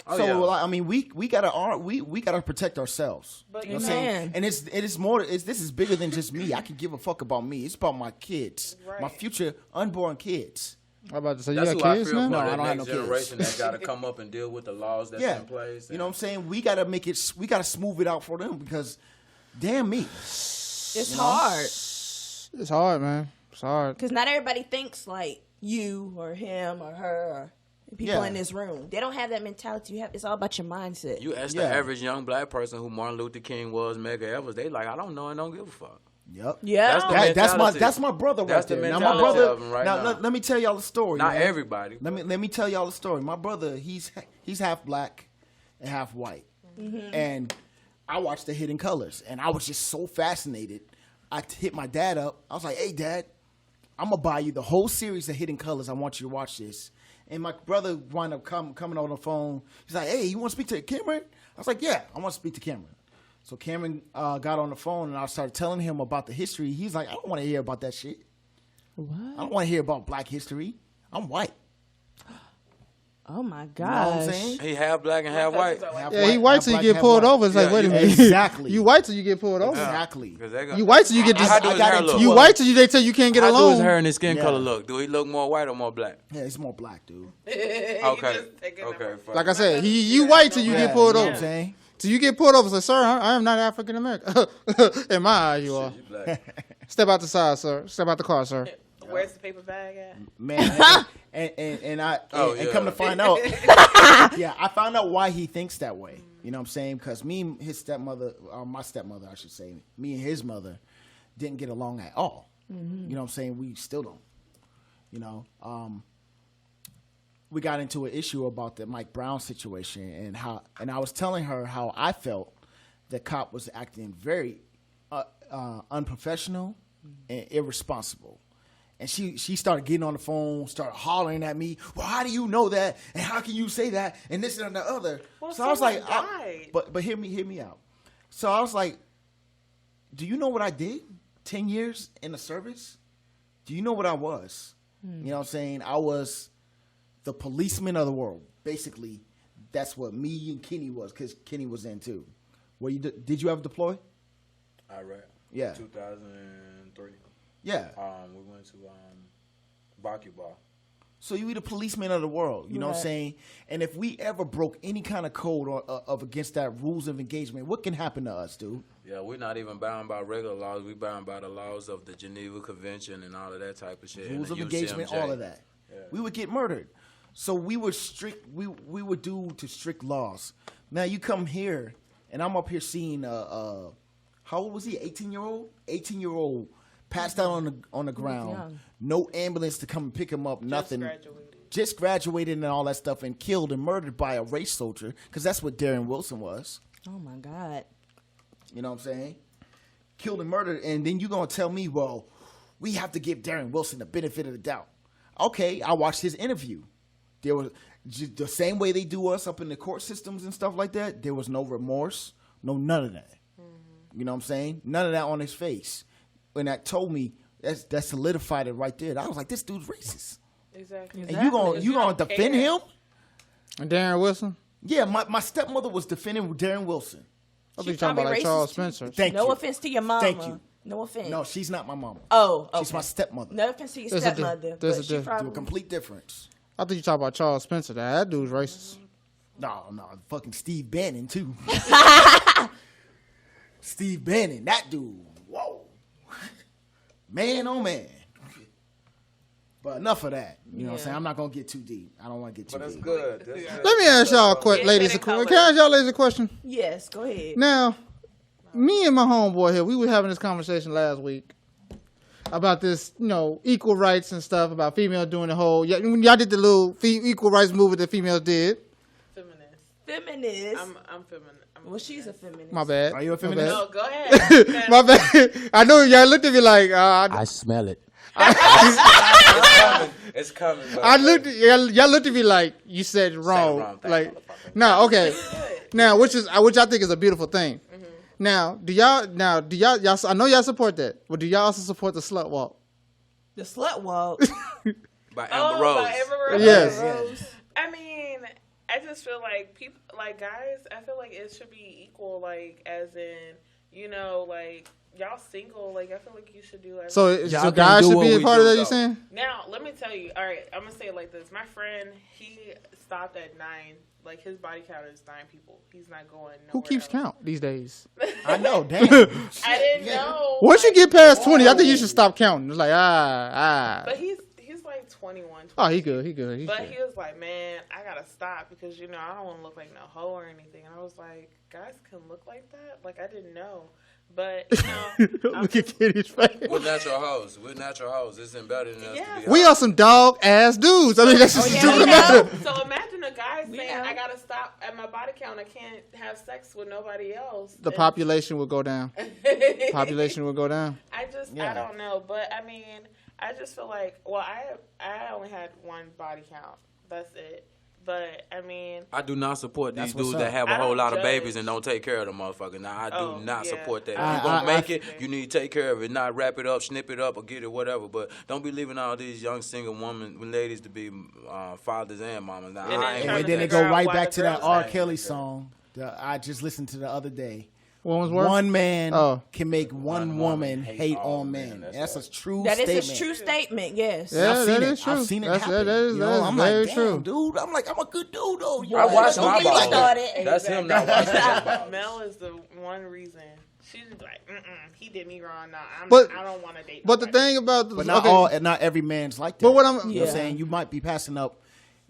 Oh, So yeah. like, I mean, we gotta protect ourselves. But You know what I'm saying? Amen. And it is more. This is bigger than just me. I can give a fuck about me. It's about my kids, my Right. future unborn kids. I'm about to say, you That's got who I kids feel now? for. No, The I don't have next no kids. generation that got to come up and deal with the laws that's Yeah, in place. you know what I'm saying? We gotta make it. We gotta smooth it out for them because, damn me. It's hard It's hard, man. It's hard. because not everybody thinks like you or him or her or people Yeah. in this room. They don't have that mentality. It's all about your mindset. You ask Yeah. the average young black person who Martin Luther King was, Medgar Evers, they like, I don't know and don't give a fuck. Yep. Yeah. That's the mentality. That's my brother right That's the there. Now my mentality brother. of him right now now. let me tell y'all the story. Not man. everybody. Let me tell y'all the story. My brother, he's half black and half white, and I watched The Hidden Colors, and I was just so fascinated. I hit my dad up. I was like, "Hey, Dad, I'm gonna buy you the whole series of Hidden Colors. I want you to watch this." And my brother wound up coming on the phone. He's like, "Hey, you want to speak to Cameron?" I was like, "Yeah, I want to speak to Cameron." So Cameron got on the phone, and I started telling him about the history. He's like, "I don't want to hear about that shit. I don't want to hear about black history. I'm white." Oh my You know what I'm gosh. saying? He half black and half white. Half Yeah, he white half till you black, get half pulled white. over. It's like, Yeah, wait a yeah. minute. Exactly. You white till you get pulled over. Exactly. 'Cause they got- You white till you get I got dis- into You a- white till they tell you can't get How do his along. hair and his skin Yeah. color look? Do he look more white or more black? Yeah, it's more black, dude. Okay. Okay. fine. Like I said, you white till you Yeah, get pulled you know over. what I'm saying? Till you get pulled over, say, "Sir, I am not African American." In my eyes, you are. You black. Step out the side, sir. Step out the car, sir. Where's the paper bag at? Man, and come to find out, yeah, I found out why he thinks that way. You know what I'm saying? Because me and his stepmother, or my stepmother, I should say, me and his mother didn't get along at all. You know what I'm saying? We still don't. You know, we got into an issue about the Mike Brown situation and I was telling her how I felt the cop was acting very unprofessional and irresponsible. And she started getting on the phone, started hollering at me. "Well, how do you know that? And how can you say that? And this and the other." Well, so I was like, someone died. but hear me out. So I was like, "Do you know what I did? 10 years in the service? Do you know what I was? You know what I'm saying? I was the policeman of the world. Basically, that's what me and Kenny was, because Kenny was in too. Did you ever deploy? Iraq. Yeah. 2003. Yeah. We went to Bakuba. So you be the policeman of the world, you know what I'm Right. saying? And if we ever broke any kind of code of against that rules of engagement, what can happen to us, dude? Yeah, we're not even bound by regular laws. We bound by the laws of the Geneva Convention and all of that type of shit. and Rules the of engagement, UCMJ. all of that. We would get murdered. So we were strict. We were due to strict laws. Now you come here, and I'm up here seeing how old was he? 18-year-old. 18-year-old passed out on the ground. young. No ambulance to come and pick him up. Nothing. graduated. Just graduated and all that stuff, and killed and murdered by a race soldier, because that's what Darren Wilson was. Oh my God. You know what I'm saying? Killed and murdered, and then you're going to tell me, well, we have to give Darren Wilson the benefit of the doubt. Okay, I watched his interview. There was the same way they do us up in the court systems and stuff like that. There was no remorse, none of that. You know what I'm saying? None of that on his face. When that told me, that solidified it right there. I was like, this dude's racist. Exactly. And you gonna don't defend care. him? And Darren Wilson. Yeah, my stepmother was defending Darren Wilson. I She think you're talking about probably like Charles racist, too. Spencer. Thank No you. offense to your mama. Thank you. No offense. No, she's not my mama. Oh, okay. She's my stepmother. No offense to your There's a di- stepmother. there's but a she di- Do a probably complete difference. I think you're talking about Charles Spencer. That dude's racist. No, fucking Steve Bannon too. Steve Bannon, that dude. Whoa, man, oh man. But enough of that. You know what I'm saying? I'm not gonna get too deep. I don't want to get too But that's deep. good. That's good. Let me ask y'all a Yeah, ladies. hidden Can I colors. ask y'all ladies a question? Yes, go ahead. Now, me and my homeboy here, we were having this conversation last week about this, equal rights and stuff, about females doing the whole. Y'all did the little equal rights movement that females did. Feminist. Feminist. I'm feminist. Well, she's a feminist. My bad. Are you a My feminist? No, go ahead. My bad. I know y'all looked at me like I smell it. It's coming. Bro. I looked. Y'all looked at me like you said it wrong. wrong thing, Like, motherfucker. no, okay. Now, which I think is a beautiful thing. Now, do y'all? I know y'all support that, but do y'all also support the slut walk? The slut walk. By Amber Rose. By Amber Rose. Yes. Rose. I mean, I just feel like people, like guys, I feel like it should be equal, like as in, like y'all single, like I feel like you should do everything. So, Y'all so can guys do should what be a we part of do, that. You though. saying? Now, let me tell you. All right, I'm gonna say it like this. My friend, he stopped at 9. Like his body count is 9 people. He's not going nowhere Who keeps else. count these days? I know, damn. I didn't know. Once you like, get past 20, I think you should stop counting. It's like But he's like 21. Oh, he good. He good. He But good. he was like, man, I gotta stop because I don't want to look like no hoe or anything. And I was like, guys can look like that? Like I didn't know. But you know, I'm Look at Kitty's face. We're natural hoes. We're natural hoes. It's embedded in us Yeah. to be We hoes. are some dog ass dudes. I mean, that's just the yeah, truth of we the matter. So imagine a guy saying, know. "I gotta stop at my body count. I can't have sex with nobody else." The And- population will go down. Population will go down. I just, Yeah. I don't know, but I mean, I just feel like, well, I only had one body count. That's it. But I mean, I do not support That's these what's dudes that up. have I a whole don't lot of judge. babies and don't take care of the motherfucker. Now I do Oh, not yeah. support that. If I- you're gonna I- make it, you need to take care of it. Not wrap it up, snip it up, or get it whatever. But don't be leaving all these young single women, ladies, to be fathers and mamas. Now, And then I trying ain't And to then it figure go out right why back the to that girls R. act Kelly like that. song that I just listened to the other day. Woman's worth. One man Oh. can make one woman hate all men. That's a true That statement. is a true statement. Yes. Yeah, I've seen that it. is true. I've seen it That's- happen. that is- You know, that is I'm very like, true. damn, dude. I'm like, I'm a good dude, though. You I know, watched don't my get me like balls. that. That's him not watching his balls. Mel is the one reason. She's like, he did me wrong. No, But- I don't want to date. But the nobody. thing about the But not not every man's like that. But what I'm- you know what Yeah. I'm saying, you might be passing up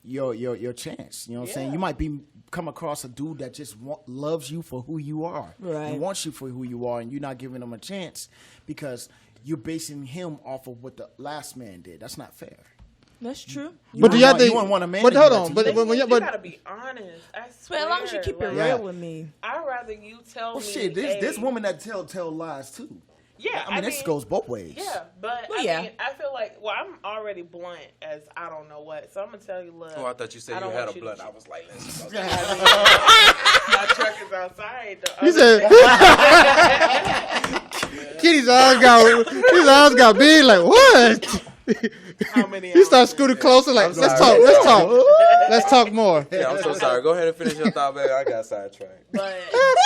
your chance. You know what I'm saying? Yeah. You might be come across a dude that just loves you for who you are, Right. and wants you for who you are, and you're not giving him a chance because you're basing him off of what the last man did. That's not fair. That's true. But do You y'all want- think? you wouldn't want a man But to hold do that on. to But you. but you but gotta be honest. I But swear. as long as you keep it like, Yeah. real with me. I'd rather you tell Well, me. shit, there's hey, women that tell lies too. Yeah, I mean, this goes both ways. Yeah, but Well, I yeah. mean, I feel like, well, I'm already blunt as I don't know what, so I'm gonna tell you, look. Oh, I thought you said I you don't had a want you to blunt. cheat. I was like, listen. My truck is outside. he said, Kitty's eyes got big. Like what? How many He started ounces? scooting closer. Like sorry. let's talk more. Yeah, I'm so sorry. Go ahead and finish your thought, baby. I got sidetracked. But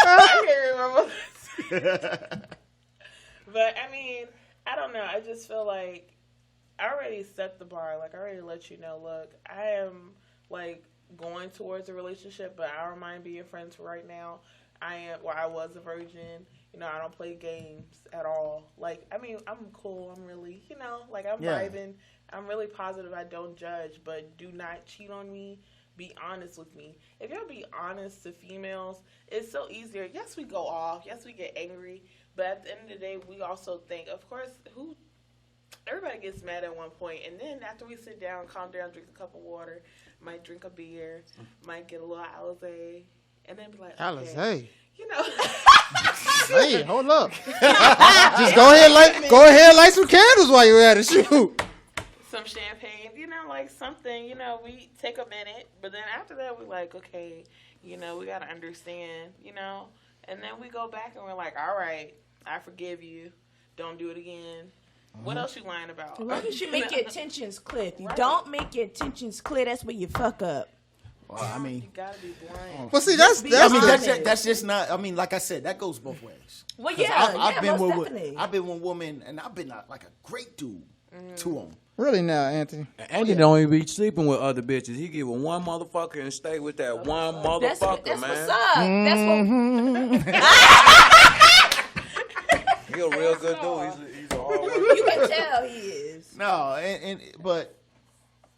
I can't remember. But I mean, I don't know. I just feel like I already set the bar. Like I already let you know. Look, I am like going towards a relationship, but I don't mind being friends for right now. I was a virgin. You know, I don't play games at all. Like, I mean, I'm cool. I'm really, you know, like I'm Yeah. vibing. I'm really positive. I don't judge, but do not cheat on me. Be honest with me. If y'all be honest to females, it's so easier. Yes, we go off. Yes, we get angry. But at the end of the day, we also think, of course, everybody gets mad at one point. And then after we sit down, calm down, drink a cup of water, might drink a beer, might get a little Alizé, and then be like, okay, Alizé. you know. Hey, hold up. Just go ahead, light some candles while you're at it. Shoot. Some champagne, you know, like something, you know, we take a minute, but then after that, we're like, okay, you know, we got to understand, you know, and then we go back and we're like, all right, I forgive you. Don't do it again. What else you lying about? As long as you make your intentions clear. If you Right. don't make your intentions clear, that's where you fuck up. Well, I mean, You got to be blunt. Well, see, that's be I mean honest. that's just not. I mean, like I said, that goes both ways. Well, 'Cause yeah, I've been most with definitely. I've been with women, and I've been like a great dude to them. really now, Anthony. Andy don't even be sleeping with other bitches. He give with one motherfucker and stay with that one That's motherfucker, what's man. up. That's what He a real good dude. He's a hard worker. you can tell he is. No, but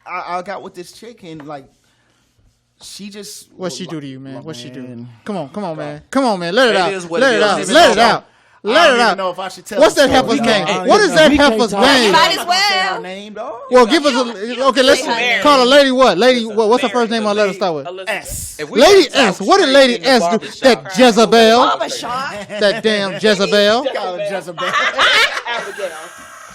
I got with this chick, and like she just What she do to you, man? What she do? Man. Come on, man. Come on, man. Let it It out. is what Let it it is. out. Even Let it though- out. I Let don't it even out. know if I should tell. What's the that story. heifer's No, name? I don't What even is know. that We can't heifer's talk. name? Might as I'm not gonna say her well. name, dog. Well, give us a. Okay, let's Mary. call her Lady what? Lady what? What's her first name? I'll let her start with. Elizabeth. S. If we Lady can talk S. What did straight Lady in the S do? barbershop, That Jezebel. Barber shop. That damn Jezebel. Call her Jezebel. Abigail.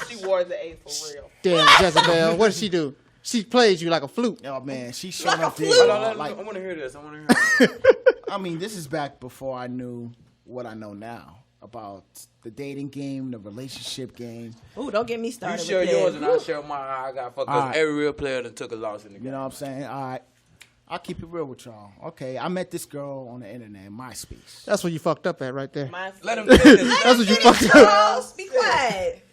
She wore the A for real. Damn Jezebel. What did she do? She plays you like a flute. Oh man, she showed Like a up there. flute. Like, I want to hear this. I want to hear this. I mean, this is back before I knew what I know now about the dating game, the relationship game. Ooh, don't get me You started share with yours that. and I'll share mine. I got fuck. All Cause right. every real player that took a loss in the game. You know what I'm saying? All right. I'll keep it real with y'all. Okay, I met this girl on the internet, MySpace. That's what you fucked up at right there. Let him finish. That's what you fucked up. Charles, be quiet.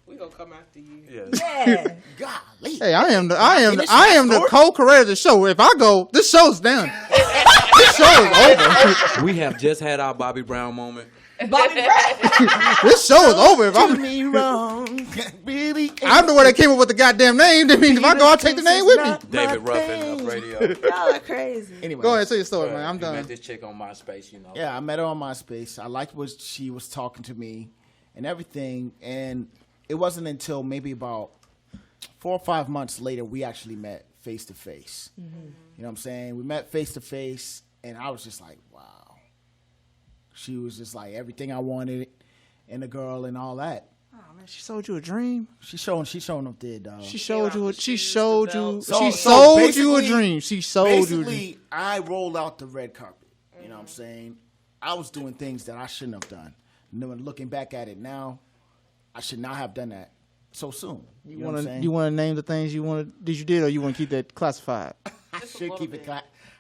We gonna come after you. Yeah. Yeah. Golly. Hey, I am the Finish that the story? co-creator of the show. If I go, this show's done. This This show is over. We have just had our Bobby Brown moment. Bobby Brown. This show is over. If Do I'm, me wrong, really. I don't know where they came up with the goddamn name. That means if I go, I'll take the name with me. David Ruffin of radio. Y'all are crazy. Anyway, Go ahead, tell your story, man. I'm You done. met this chick on MySpace, you know. Yeah, I met her on MySpace. I liked what she was talking to me and everything. And it wasn't until maybe about 4 or 5 months later we actually met face to face. You know what I'm saying? We met face to face, and I was just like, wow. She was just like everything I wanted in a girl and all that. Oh, man, she sold you a dream. She showing up there, dog. She showed you. She sold you. So- She so sold you a basically- dream. She sold you. A dream. Basically, I rolled out the red carpet. You know what I'm saying? I was doing things that I shouldn't have done. You know, looking back at it now, I should not have done that so soon. You know what I'm saying? You want to name the things you did, or you want to keep that classified? I should keep it.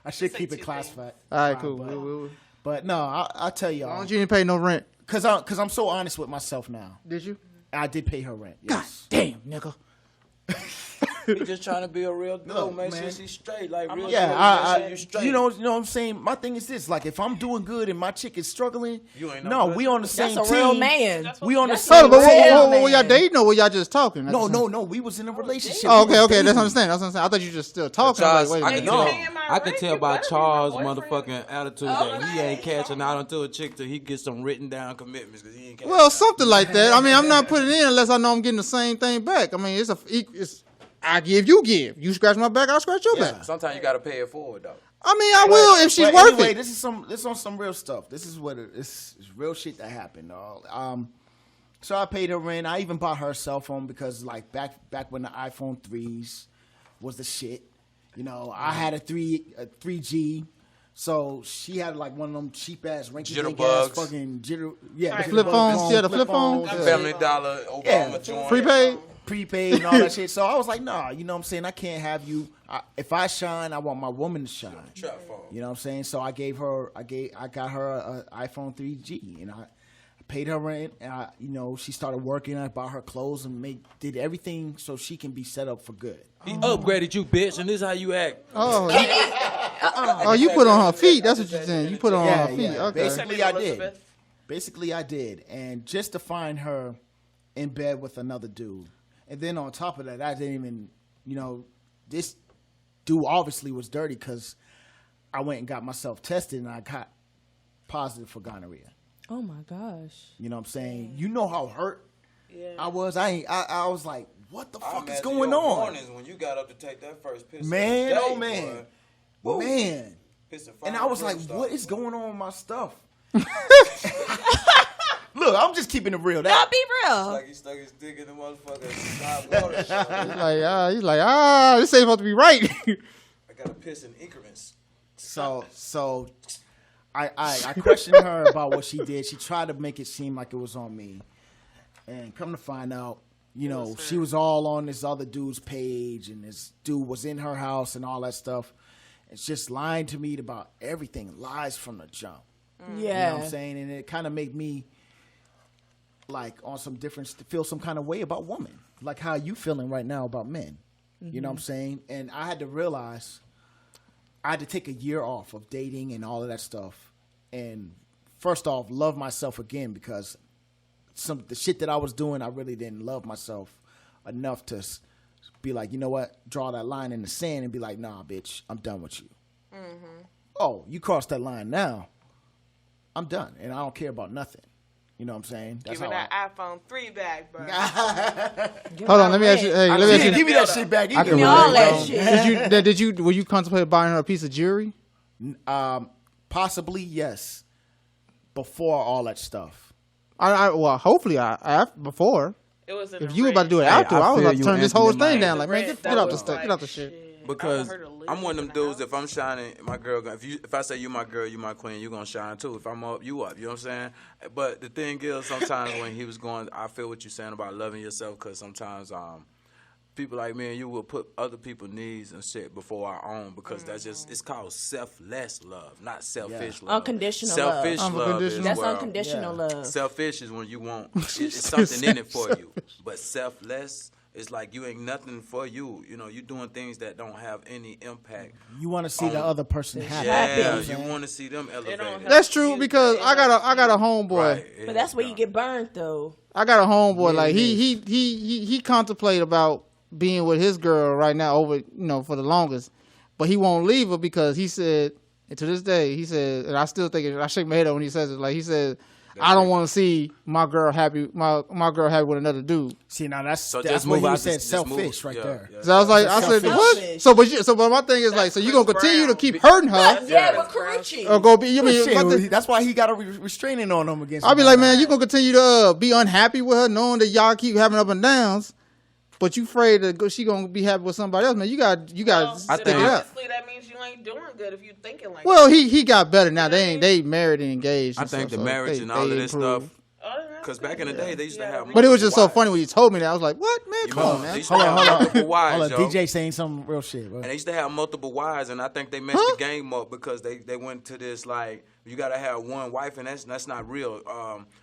I should keep it classified. All right, cool. But no, I'll tell As long y'all as you didn't pay no rent, because I'm so honest with myself now. did you? I did pay her rent. Yes. Damn, nigga. He just trying to be a real dude, Look, make man. sure she's straight. Like real Yeah, dude, make sure you straight. you know what I'm saying. My thing is this: like, if I'm doing good and my chick is struggling, You ain't no no, good. we on the same That's a team. real man. We on the That's same. Hold on, but Real were y'all man. dating or were y'all just talking? No. We was in a relationship. Oh, We was okay. dating. That's what I'm saying. I thought you just still talking. Charles, Like, I wait a can minute. tell- Paying my I could rent, tell you by better be Charles' my boyfriend. motherfucking attitude that he ain't catching out until a chick till he gets some written down commitments because he ain't catching Well, out. something like that. I mean, I'm not putting it in unless I know I'm getting the same thing back. I mean, it's I give, you give. You scratch my back, I'll scratch your back. Sometimes you gotta pay it forward though. I mean, I will if she's But worth anyway, it. this is on some real stuff. This is what it's real shit that happened. So I paid her rent. I even bought her a cell phone because like back when the iPhone 3s was the shit. You know, I had a 3G. So she had like one of them cheap ass rinky dink ass Jitterbugs. fucking the Flip phones? Yeah, the flip phones. yeah. Family Dollar, Obama Yeah. joint. Prepaid. Prepaid and all that shit. So I was like, nah, you know what I'm saying? I can't have you. If I shine, I want my woman to shine. Trap phone. You know what I'm saying? So I got her an iPhone 3G, and I paid her rent. And she started working. I bought her clothes and did everything so she can be set up for good. He upgraded you, bitch, and this is how you act. Oh, you put on her feet. That's what you're saying. You put on her feet. Yeah. Okay. Basically, I did, and just to find her in bed with another dude, and then on top of that, I didn't even, this dude obviously was dirty because I went and got myself tested and I got positive for gonorrhea. Oh my gosh. You know what I'm saying? You know how hurt Yeah. I was. I was like, what the I fuck is imagine going your on, mornings when you got up to take that first piss. man? of the day, Oh man, boy. man. Pissing And fire I was like, first what off, is boy. going on with my stuff? Look, I'm just keeping it real. Y'all be real. Like he stuck his dick in the motherfucking hot water. He's like, this ain't supposed to be right. I gotta piss in increments. So I questioned her about what she did. She tried to make it seem like it was on me, and come to find out, she was all on this other dude's page, and this dude was in her house and all that stuff. It's just lying to me about everything, lies from the jump. You know Yeah. what I'm saying? And it kind of made me like on some different, feel some kind of way about women, like how you feeling right now about men. You know what I'm saying? And I had to realize I had to take a year off of dating and all of that stuff. And first off, love myself again, because the shit that I was doing, I really didn't love myself enough to be like, you know what, draw that line in the sand and be like, nah, bitch, I'm done with you. Oh, you crossed that line now, I'm done, and I don't care about nothing. You know what I'm saying? Give me that iPhone 3 back, bro. Hold on, let me ask you. Hey, let me ask you. Give me that shit back. I can me all relate. that shit. Were you contemplating buying her a piece of jewelry? Possibly, yes. Before all that stuff. Well, hopefully before. It was in If the you were about to do it Hey, after, I I was feel about to you, turn this Anthony whole thing Mike. down. Like, man, Red, get out the that stuff. was Get out the like, shit. Because I heard a list I'm one of in them the dudes. house. If I'm shining, my girl. If I say you my girl, you my queen, you gonna shine too. If I'm up, you up. You know what I'm saying? But the thing is, sometimes when he was going, I feel what you're saying about loving yourself. Because sometimes people like me and you will put other people's needs and shit before our own, because that's just, it's called selfless love, not selfish love. Unconditional selfish love. love is That's where- unconditional love. Selfish is when you want it's something in it for you, but selfless it's like you ain't nothing for you. You know, you doing things that don't have any impact. You want to see the other person happy. Yeah, Happy. you want to see them elevated. don't help That's true you. because I got a homeboy. Right. But that's where you get burned, though. I got a homeboy. Yeah, Like it he contemplate about being with his girl right now over for the longest, but he won't leave her because he said, and to this day he said, and I still think I shake my head when he says it. Like he said, I don't want to see my girl happy. My girl happy with another dude. See, now that's So that's just what move he out. was saying. Just Selfish, move. right there. Yeah. So I was like, I said, Selfish. what? But my thing is like, so you gonna continue to keep hurting her, Yeah, with Karuchi. or go be? You mean Shit, that's why he got a restraining on him against. I'll be him like, right man, now. you gonna continue to be unhappy with her, knowing that y'all keep having up and downs, but you afraid that she gonna be happy with somebody else, man. You got Well, stick then it up. honestly, that means you ain't doing good if you thinking like Well, that. he got better now. They married and engaged. I and think stuff, the so marriage they- and all they of this improved. stuff. Oh, then that's Because back in the good. day, they used to have. But it was just so multiple funny when you told me that. I was like, what, man? Come on, They man. used to have Hold on. multiple wives, Hold on, yo. DJ saying some real shit, bro. And they used to have multiple wives, and I think they messed the game up because they went to this like you gotta have one wife, and that's not real.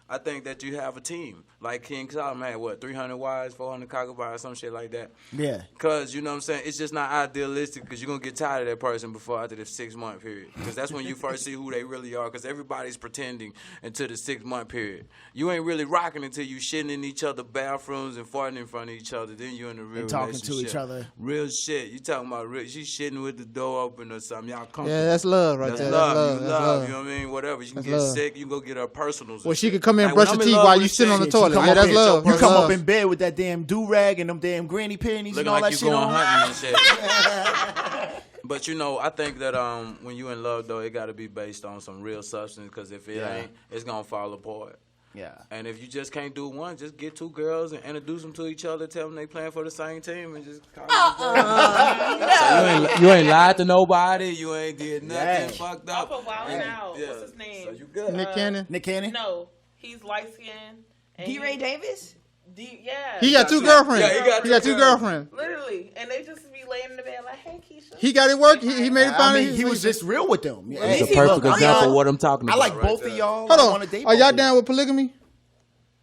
I think that you have a team like King Solomon had 300 wives, 400 concubines, some shit like that. Yeah. Cause you know what I'm saying, it's just not idealistic because you're gonna get tired of that person before after the 6-month period. Because that's when you first see who they really are. Because everybody's pretending until the 6-month period. You ain't really rocking until you shitting in each other bathrooms and farting in front of each other. Then you in a real And talking to relationship. each other. Real shit. You talking about real? She shitting with the door open or something. Y'all comfortable. Yeah, that's love right That's there. love. That's love. You That's love. love. You know what I mean? Whatever. You can That's get love. sick. You can go get her personals. Well, and she shit. could come in and Like, brush when her I'm in teeth love while with you a sitting on the chick, toilet. she Yeah, come that's up love. in You That's come love. up in bed with that damn do rag and them damn granny panties and all looking that like shit you going on. hunting and shit. But you know, I think that when you in love though, it got to be based on some real substance. Because if it ain't, it's gonna fall apart. Yeah. And if you just can't do one, just get 2 girls and introduce them to each other. Tell them they playing for the same team and just call You ain't lied to nobody. You ain't did nothing Yeah. fucked Off up. of Wild And- Out. yeah. What's his name? So you good. Nick Cannon. Nick Cannon? No, he's light skinned. D. Ray Davis? Yeah. He got 2 two- girlfriends. yeah, he got 2 two girlfriends. Literally, and they just be laying in the bed like, "Hey, Keisha." He got it work. He made it I fine. mean, he was just real with them. Yeah. It's a Hey, perfect look, example I of what I'm talking I about. like right both there. of y'all. Hold I on. wanna date Are both y'all of down with polygamy?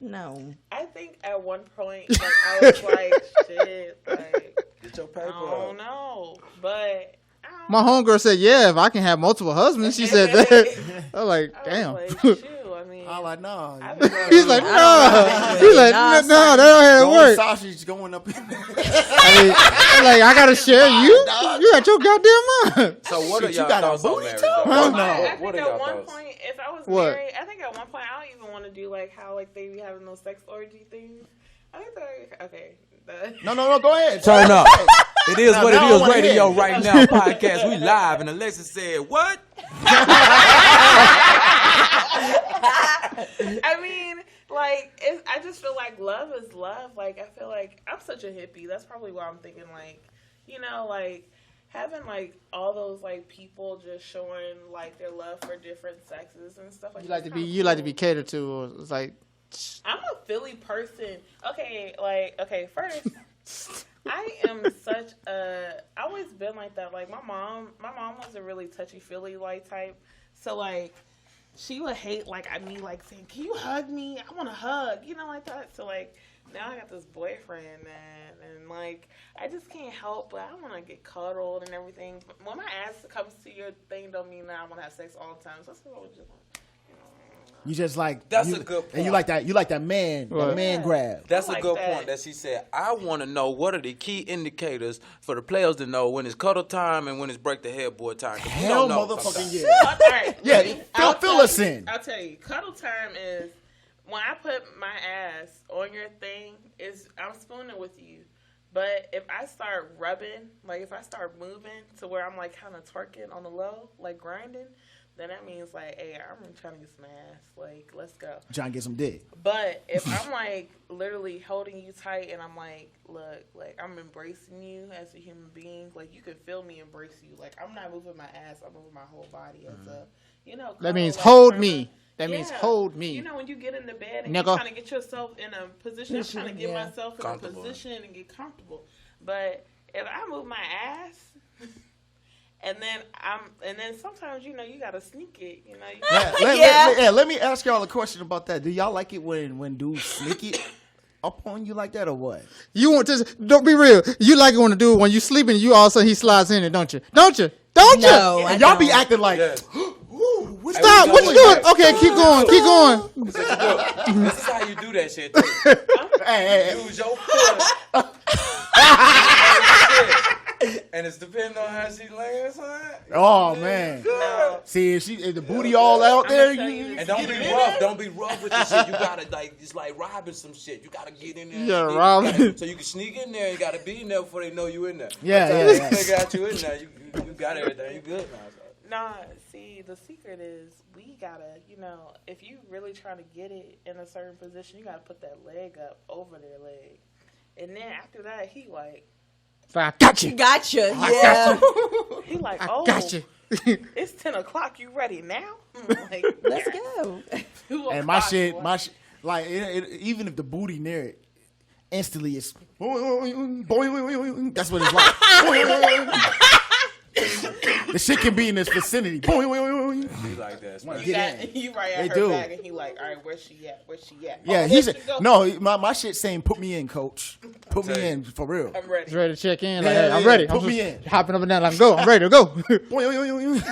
No. I think at one point, like, I was like, "Shit, like, Get your I paper don't up. know," but I don't My homegirl said, "Yeah, if I can have multiple husbands." She said that. I was like, I damn. was like, "Shoot, I mean, I like, nah. I've been He's like, I no. don't He's like, Nah, no, that don't have to Throwing work. sausage going up in there. I mean, I'm like, I gotta share you. You got your goddamn mind. So what are Shit, you y'all got a thoughts on booty marriage? too? though? Hell What- no. I What think are at y'all one thoughts? point, if I was What? married, I think at one point I don't even want to do like how like they be having those sex orgy things. I think that okay. No, go ahead. Turn up. It is Now- what now I it is. wanna Radio hear. right now podcast. We live, and Alexis said, "What?" I mean, like, I just feel like love is love. Like, I feel like I'm such a hippie. That's probably why I'm thinking, like, you know, like, having, like, all those, like, people just showing, like, their love for different sexes and stuff like that. You like to be catered to, or it's like, I'm a Philly person. Okay, first, I am such a. I always been like that. Like my mom was a really touchy Philly like type. So like, she would hate like me like saying, "Can you hug me? I want to hug," you know, like that. So like, now I got this boyfriend, man, and like, I just can't help but I want to get cuddled and everything. When my ass comes to your thing, don't mean that I want to have sex all the time. So that's what I was just like. You just like That's you, a good and you point. like that man, Right. that man grab. That's I a like good that. point that she said. I want to know what are the key indicators for the players to know when it's cuddle time and when it's break the headboard time. 'Cause we Hell, don't know motherfucking sometimes. yeah. All right, Yeah, I'll fill tell us you- in. I'll tell you, cuddle time is when I put my ass on your thing. Is I'm spooning with you, but if I start rubbing, like if I start moving to where I'm like kind of twerking on the low, like grinding, then that means like, hey, I'm trying to get some ass. Like, let's go. Trying to get some dick. But if I'm like literally holding you tight and I'm like, look, like I'm embracing you as a human being, like you can feel me embrace you. Like I'm not moving my ass, I'm moving my whole body as a, you know. that means like, hold from me. a- That means yeah. hold me. You know, when you get in the bed and Nigga. you're trying to get yourself in a position, I'm trying to get Yeah. myself in Comfortable. a position and get comfortable. But if I move my ass, and then sometimes you know you gotta sneak it. You know, you Yeah, gotta, let me ask y'all a question about that. Do y'all like it when dudes sneak it? up on you like that or what? You want to don't be real. You like it when the dude when you sleeping, you all of a sudden he slides in it, don't you? Don't you? Don't you? No, I And y'all be don't. acting like, Yeah. ooh, what's Stop! we What you doing doing? Okay, keep going. Keep going. This is how you do that shit. Too. Hey, Use your foot. And it's depending on how she lands, son. oh man. See, if the booty all out there, tell you, you And don't be rough. Don't be rough with this shit. You gotta like it's like robbing some shit. You gotta get in there. Yeah, and robbing. sneak. So you can sneak in there. You gotta be in there before they know you in there. Yeah, By the yeah, time yeah. they got you in there. You got everything. You good now. So. Nah, see, the secret is we gotta, if you really trying to get it in a certain position, you gotta put that leg up over their leg. And then after that, he like, I got you. Gotcha. Yeah. he like, I oh, got you. it's 10 o'clock. You ready now? Like, Let's yeah. go. 2 and my o'clock, shit, boy. like even if the booty near it, instantly it's boing. That's what it's like. The shit can be in this vicinity. Boing. Be like that. Wanna You, get got, in. you right at They her do. back, and he like, all right, where's she at? Where's she at? Yeah, Oh, he's there she go. no. My shit saying put me in, coach. Put me tell you. in for real. I'm ready. He's ready to check in. Like, Yeah, hey, I'm yeah, ready. put I'm me just in. hopping up and down. Like, go. I'm ready to go. Boing.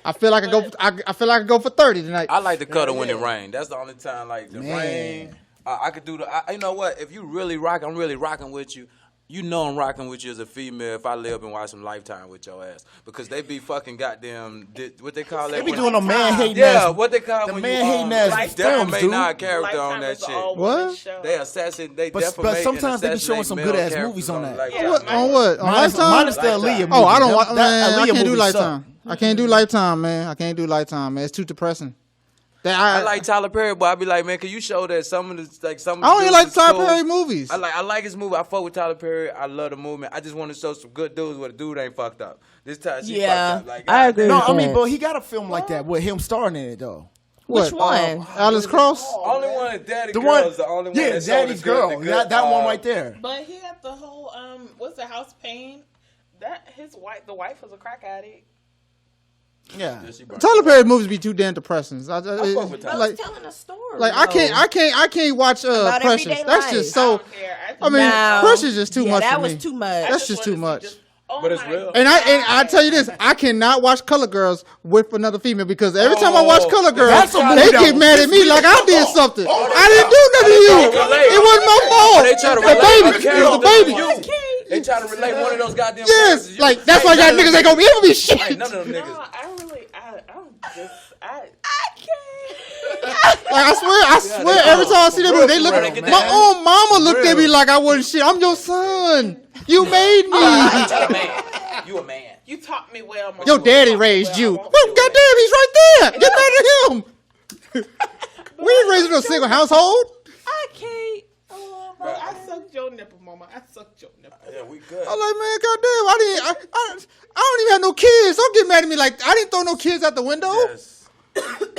I feel like I go. I feel like I go for 30 tonight. I like to cuddle when it rains. That's the only time, like the Man. rain. I could do the. You know what? If you really rock, I'm really rocking with you. You know I'm rocking with you as a female if I lay up and watch some Lifetime with your ass because they be fucking goddamn what they call They that? be when- doing a man hating Yeah, ass. what they call the when man you hating ass films, defamate dude. our character Lifetime on that is an shit. all-woman What? show. They assassin. They But defamate sometimes they be and showing some assassinate good-ass male movies on characters that. Yeah. What on what? On Lifetime? Mine is the Lifetime. Aaliyah movie. Oh, I don't want. That Man, I Aaliyah can't do movie Lifetime. sucked. I can't do Lifetime, man. I can't do Lifetime, man. It's too depressing. I like Tyler Perry, but I be like, man, can you show that some of the like some? Of I the don't even dudes like is Tyler cool. Perry movies. I like his movie. I fuck with Tyler Perry. I love the movement. I just want to show some good dudes where the dude ain't fucked up. This time she Yeah, fucked up. Like, I agree. No, with I mean, that. but he got a film like that with him starring in it though. Which What? one? Alice Cross. Only one is Daddy The Girl one, is the only one. yeah, that showed Daddy's the good- Girl. the good, That one right there. But he had the whole what's the house pain? That the wife was a crack addict. Yeah. Yeah, she burned. Tyler Perry movies be too damn depressing. fuck with Tyler. like, telling a story. like I can't watch About Precious. everyday That's life. just I so. don't care. I mean, No. Precious is just too Yeah, much that for was me. too much. That's just too much. But it's real. And I tell you this, I cannot watch Color Girls with another female because every time I watch Color Girls, that's a movie they that get was- mad at me like I did something. I didn't do nothing to you. relate. It wasn't my fault. They try to The relate baby, other it was the characters baby. to you. They try to relate one of those goddamn Yes, characters to you. like that's why Hey, y'all none of niggas them ain't gonna be able to be shit. Hey, none of them No, niggas. Like I swear, every time I see that movie, they look. real, man. My own mama looked at me Real. like I wasn't shit. I'm your son. You made me. You a man. You a man. You taught me well. Mama. Your daddy taught me raised well. you. I Well, won't do goddamn, he's right there. Get mad at him. We ain't raised in a single household. I can't. Bro, I sucked your nipple, mama. I sucked your nipple. Yeah, we good. I'm like, man, goddamn, I don't even have no kids. Don't get mad at me like I didn't throw no kids out the window. Yes.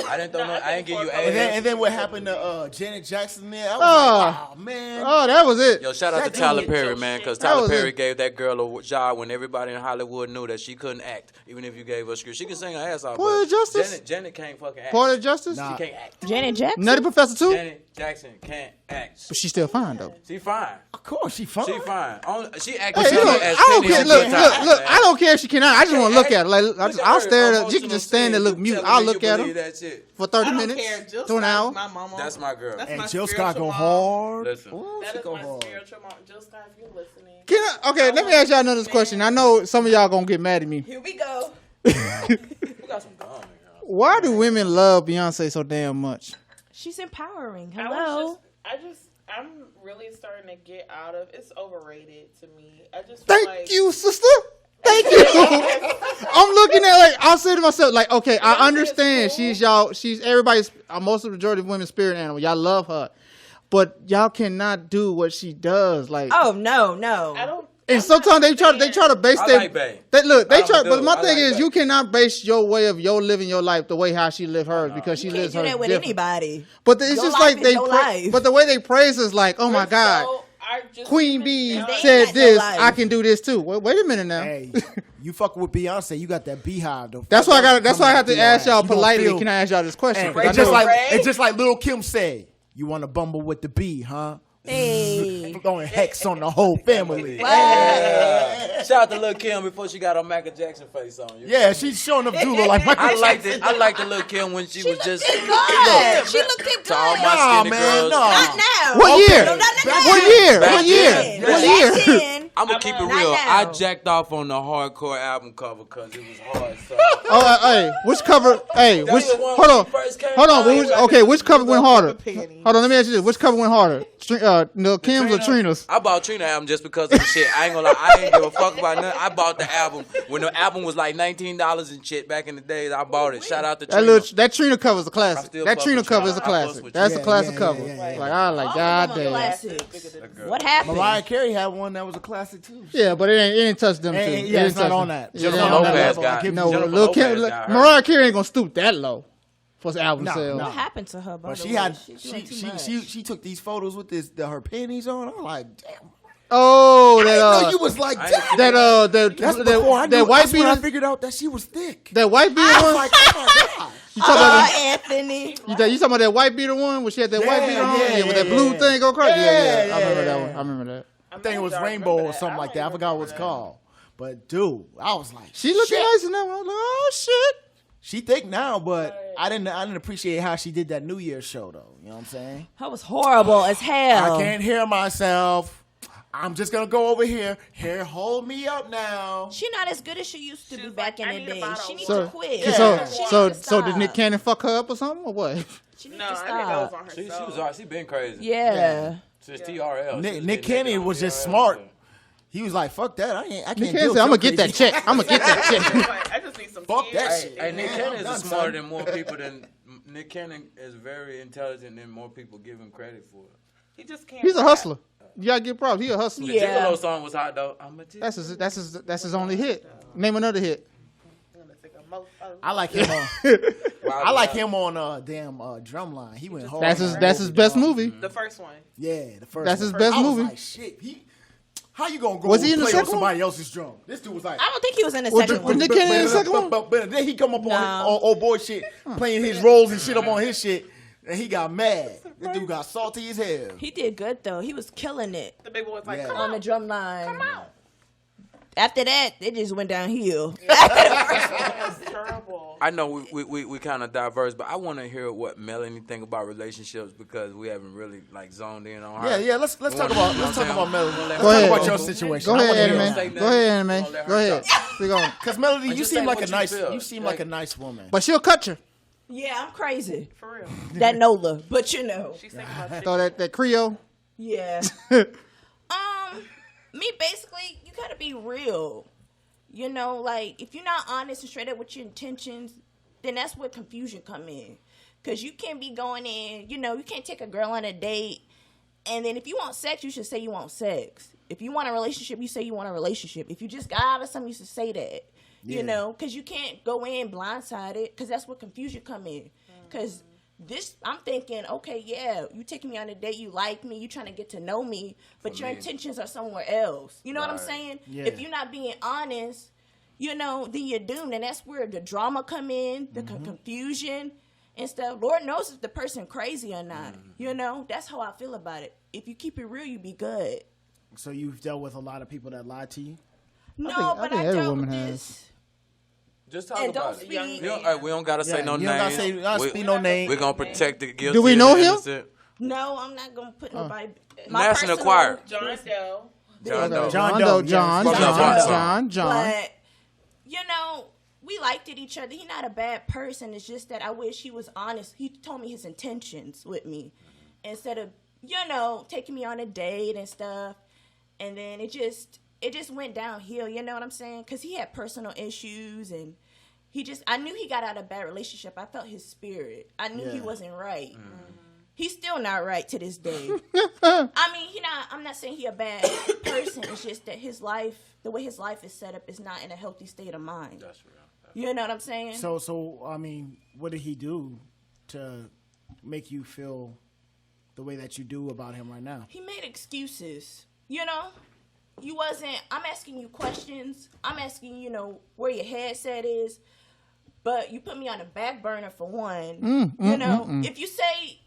I didn't throw no. I ain't give you And ass. then what happened to Janet Jackson there? I was Oh. like, oh man. Oh, that was it. Yo, shout out to That Tyler dude- Perry, man, because That Tyler was Perry it. gave that girl a job when everybody in Hollywood knew that she couldn't act, even if you gave her a script. She can sing her ass off. Pointed but Justice? Janet can't fucking act. Part of justice. Nah. She can't act. Janet Jackson. Nutty Professor too. Janet Jackson can't act. But she's still fine though. She fine. Of course, she fine. She fine. She acting Hey, look, as I don't Penny care. on Look, Good look, Times, look. man. I don't care if she cannot. I just want to look at her. Like, I'll her stare at her. She emotional can just stand there, look scenes. mute. You I'll telling me look you at believe her that shit. for 30 I don't minutes care. Jill to an Scott's hour. My mama. That's my girl. That's And my Jill spiritual Scott go mom. hard. Listen. Ooh, That she is go my hard. spiritual mom. Jill Scott, if you're listening. Okay, let me ask y'all another question. I know some of y'all gonna get mad at me. Here we go. We got some gum in here. Why do women love Beyonce so damn much? She's empowering. I'm Hello. really starting to get out of. It's overrated to me. I just feel Thank like, you, sister. Thank you. I'm looking at like I'll say to myself like, okay, I Beyonce is understand cool. she's everybody's most of the majority of women's spirit animal. Y'all love her, but y'all cannot do what she does. Like, Oh no, no. I don't. and I'm sometimes not they try to base I their like Bae. they look I'm they try. a But dude. my I thing like is, Bae. you cannot base your way of your living your life the way how she live hers because she You can't lives do hers that with different. anybody. But it's Your just life like is they your life. but the way they praise is like, oh my So, God, I just Queen even Bee feel like- said got no this, life. I can do this too. Wait a minute now. Hey, you fucking with Beyonce, you got that beehive though. That's why I got. That's why I have to Coming ask after y'all your ass. You gonna politely. feel- Can I ask y'all this question? And 'Cause I it's just know- like it's just like Lil Kim said. You want to bumble with the bee, huh? Hey. Throwing hex on the whole family. Shout out to Lil' Kim before she got her Michael Jackson face on. Yeah, she's showing up Julo like Michael I liked Jackson. it. I liked the Lil' Kim when she was just Good. She looked good. to all Nah, my skinny man, girls. no. Not now. What year? No, not now. What year? Back What year? then. What year? Back then. I'm gonna keep it Not real. now. I jacked off on the hardcore album cover because it was hard. So. Oh, hey, which cover? Hey, That which? was the one Hold when on, she first came hold on. out. Which, okay, which cover went harder? Penny. Hold on, let me ask you this: which cover went harder? No, Kim's or Trina's? I bought Trina album just because of the shit. I ain't gonna lie, I didn't give a fuck about nothing. I bought the album when the album was like $19 and shit back in the days. I bought it. Shout out to Trina. That Trina cover is a I classic. still That fuck Trina with cover Trina. is a I fuck classic. with That's you. a classic Yeah, cover. yeah, yeah. Like I like, All god of them are damn. classics. What happened? Mariah Carey had one that was a classic too. Yeah, but it ain't touched them two. Hey, It yeah, ain't it's not touched on them. that. It Jennifer ain't on that Lopez level. got it. No, Jennifer Lil' Lopez Kim, got her. Mariah Carey ain't gonna stoop that low for the album No, sales. no. What happened to her? By But the she way? had She's doing too much. she took these photos with her panties on. I'm like, damn. Oh, I didn't know that you was like that. That's that before I knew. that white That's when I beater, figured out that she was thick. that white beater I was one. like, oh my god. You talking about Anthony. you talking about that white beater one when she had that white Yeah, beater on? yeah, Yeah, with that yeah, blue yeah. thing go crazy. Yeah, Yeah, I remember yeah, that one. yeah. I remember that. I think it was Rainbow or something like that. I forgot what it's called. But dude, I was like, She looked shit. nice in that one. I was like, oh shit. She thick now, but I didn't appreciate how she did that New Year's show though. You know what I'm saying? That was horrible as hell. I can't hear myself. I'm just gonna go over here. Here, hold me up now. She not as good as she used to She be was back like, I in the need a day. bottle She of needs So, to quit. Yeah. so did Nick Cannon fuck her up or something or what? She needs No, to I think that was stop. on She herself. was alright. She been crazy. Yeah. Since TRL. Nick She was Cannon getting was naked on just TRL. smart. He was like, "Fuck that! I can't Nick deal Cannon with said, I'm your gonna get that crazy-" check. I'm gonna get that check. Like, I just need some Fuck tears. that Hey, shit. hey, Nick Man, Cannon I'm is done, smarter son. than more people than Nick Cannon is very intelligent than more people give him credit for. He just can't. He's a rap. husler. You gotta give props. He a hustler. The Yeah. Gigolo song was hot though. I'm a That's his only hit. Name another hit. I'm gonna think of mofo. I like him on. Wow, I like wow. him on damn Drumline. He went hard. That's on his that that's his best dog. movie. The first one. Yeah, the first. That's one. his best I was movie. like, shit. How you gonna go Was he in the play on second one? somebody else's drum? This dude was like. I don't think he was in the Was second the- one. Nick Cannon in the second one? But then he come up No. on old boy shit, playing his roles and shit up on his shit, and he got mad. This dude got salty as hell. He did good though. He was killing it The big boy was like, Yeah. come on on. the drum line. Come on. After that, it just went downhill. That was terrible. I know we kind of diverse, but I want to hear what Melanie think about relationships because we haven't really like zoned in on her. Yeah. Let's talk about Melody. Let's Go talk ahead. about your situation. Go I ahead, wanna hear anime. that. Go ahead, anime. Don't let her Go ahead. talk. We going. Cause Melody, you just seem say like a what you nice. feel. You seem like a nice woman. But she'll cut you. Yeah, I'm crazy. For real. That Nola, but you know. She's thinking about shit. Throw that Creole. Yeah. Me basically, you gotta be real. You know, like if you're not honest and straight up with your intentions, then that's where confusion come in. Cause you can't be going in, you know, you can't take a girl on a date, and then if you want sex, you should say you want sex. If you want a relationship, you say you want a relationship. If you just got out of something, you should say that. Yeah. You know, cause you can't go in blindsided, cause that's where confusion come in. Cause this, I'm thinking, okay, yeah, you taking me on a date, you like me, you trying to get to know me, but your intentions are somewhere else. You know what I'm Right. saying? Yeah. If you're not being honest, you know, then you're doomed, and that's where the drama come in, the confusion and stuff. Lord knows if the person crazy or not. You know, that's how I feel about it. If you keep it real, you be good. So you've dealt with a lot of people that lied to you. No, I but think I every dealt woman with has. this. Just talk And about don't it. speak. We don't gotta say Yeah, no you don't gotta names. say- not speak no name. We're gonna protect the guilty. Do we and know the him? innocent. No, I'm not gonna put nobody. National Choir. John Doe. John Doe. John Doe, John, yes. John. But you know, we liked it each other. He's not a bad person. It's just that I wish he was honest. He told me his intentions with me instead of, you know, taking me on a date and stuff. And then it just went downhill. You know what I'm saying? Because he had personal issues, and I knew he got out of a bad relationship. I felt his spirit. I knew he Yeah. wasn't right. He's still not right to this day. I mean, I'm not saying he a bad person. It's just that his life, the way his life is set up, is not in a healthy state of mind. That's real. You know what I'm saying? So I mean, what did he do to make you feel the way that you do about him right now? He made excuses. You know, I'm asking you questions. I'm asking, you know, where your headset is. But you put me on the back burner for one. You know, if you say,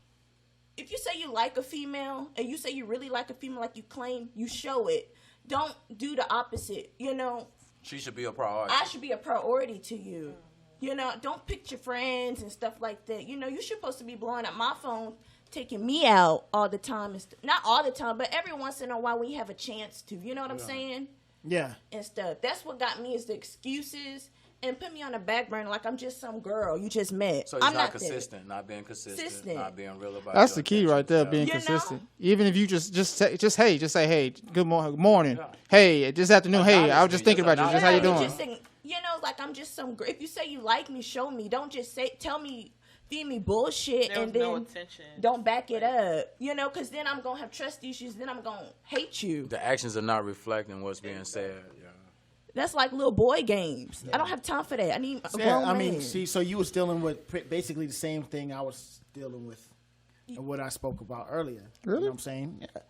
if you say you like a female and you say you really like a female, like you claim, you show it. Don't do the opposite. You know, She should be a priority. I should be a priority to you. You know, don't pick your friends and stuff like that. You know, you're supposed to be blowing up my phone, taking me out all the time. Not all the time, but every once in a while when you have a chance to. You know what I'm saying? Yeah. And stuff. That's what got me is the excuses and put me on the back burner like I'm just some girl you just met. So it's I'm not that. consistent, not being consistent, not being real about That's your the key intentions. right there, Yeah. being You know? consistent. Even if you just say, hey, good morning. Hey, this afternoon, hey, I was just thinking about you. Just how you doing? Just saying, you know, like I'm just some girl. If you say you like me, show me. Don't just tell me, feed me bullshit, There was and then no attention. don't back it up. You know, because then I'm gonna have trust issues. Then I'm gonna hate you. The actions are not reflecting what's being said. Yeah. That's like little boy games. I don't have time for that. I need a Yeah, grown I mean, man. see, so you was dealing with basically the same thing I was dealing with and what I spoke about earlier. Really? You know what I'm saying? Yeah.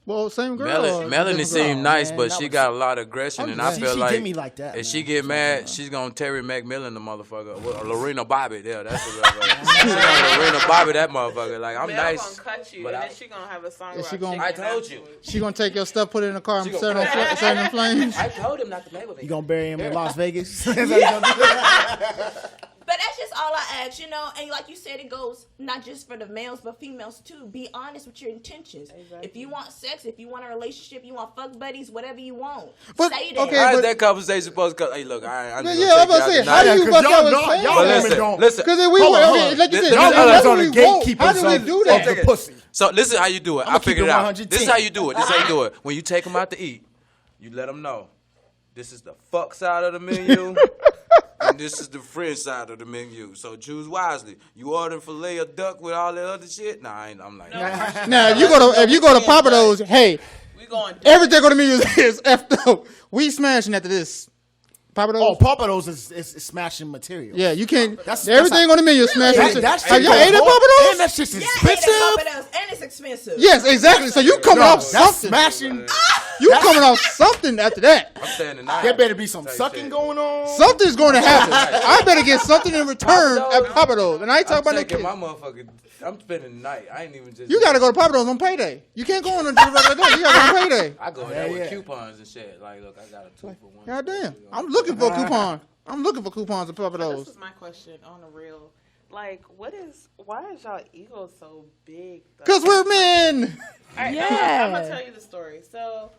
Well, same girl. or Melanie different girl? seemed nice, man, but that she was- got a lot of aggression, and I She- feel she like did me like that, if man. she get mad, she's gonna Terry McMillan the motherfucker. Well, Lorena Bobby, there, that's the motherfucker. She's gonna Lorena Bobby that motherfucker. Like I'm Mel nice, gonna cut you, but and I- then she gonna have a song Is about she gonna- chicken I told you. afterwards. She gonna take your stuff, put it in the car, and She set gonna- it set it in flames. I told him not to play with me. You gonna bury him in Las Vegas? That's what you gonna do? But that's just all I ask, you know. And like you said, it goes not just for the males, but females too. Be honest with your intentions. If you want sex, if you want a relationship, you want fuck buddies, whatever you want, But- say that. okay, How is but- that conversation supposed to go? Hey, look, I'm just Yeah, gonna I'm take about to you say, out how do tonight. you Because fuck y'all out know- with y'all But women listen, don't- listen. Because then we Hold on, okay, hold on. like you said, Y'all how guys do on we the vote? gatekeepers How do we of- do of that? the pussy. So this is how you do it. I'ma I'll keep figure it it out. 110. This is how you do it. This is how you do it. When you take them out to eat, you let them know this is the fuck side of the menu. And this is the French side of the menu. So choose wisely. You ordering filet of duck with all that other shit? Nah, I'm like, Now, if you go to Papados, hey, We going. everything on the menu is effed up. We smashing after this. Papados. Oh, Papados is smashing material. Yeah, you can't. That's Everything on the menu is smashed. That's Have y'all ate at And Papados? that shit's Yeah, expensive. and it's expensive. Yes, exactly. So you coming off That's something. smashing. You coming off something after that. I'm staying tonight. There better be some Type sucking shit. going on. Something's going to happen. I better get something in return at Papados. And I ain't I'm talking about no taking kids. my motherfucking. I'm spending the night. I ain't even just. You got to go to Papados on payday. You can't go on a regular day. You got to go on payday. I go there with yeah. coupons and shit. Like, look, I got a 2-for-1. God damn. I'm looking for a coupon. I'm looking for coupons at This Papados. is my question on the real. Like, why is y'all ego so big? though? Because we're men. I'm Yeah. gonna tell you the story. So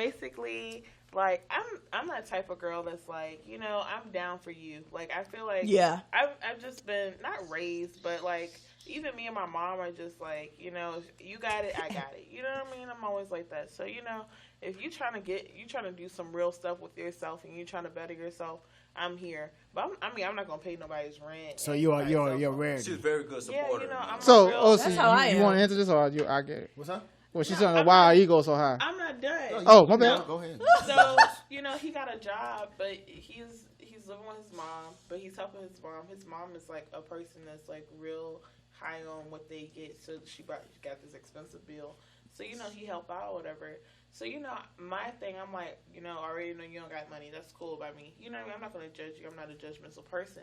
basically, like, I'm that type of girl that's like, you know, I'm down for you. Like, I feel like Yeah. I've just been not raised, but like even me and my mom are just like, you know, you got it, I got it. You know what I mean? I'm always like that. So you know, if you trying to do some real stuff with yourself and you trying to better yourself, I'm here. But I'm not gonna pay nobody's rent. So and you're nobody's cell phone. rare. She's a very good Yeah, supporter. you know, I'm So, a real, oh, That's so how I you am. want to answer this or I get it? What's that? Well, she's saying why our ego so high. I'm not done. Oh, my bad. Go ahead. So, you know, he got a job, but he's living with his mom, but he's helping his mom. His mom is like a person that's like real high on what they get, so she got this expensive bill. So, you know, he helped out or whatever. So, you know, my thing, I'm like, you know, I already know you don't got money. That's cool by me. You know what I mean? I'm not going to judge you. I'm not a judgmental person.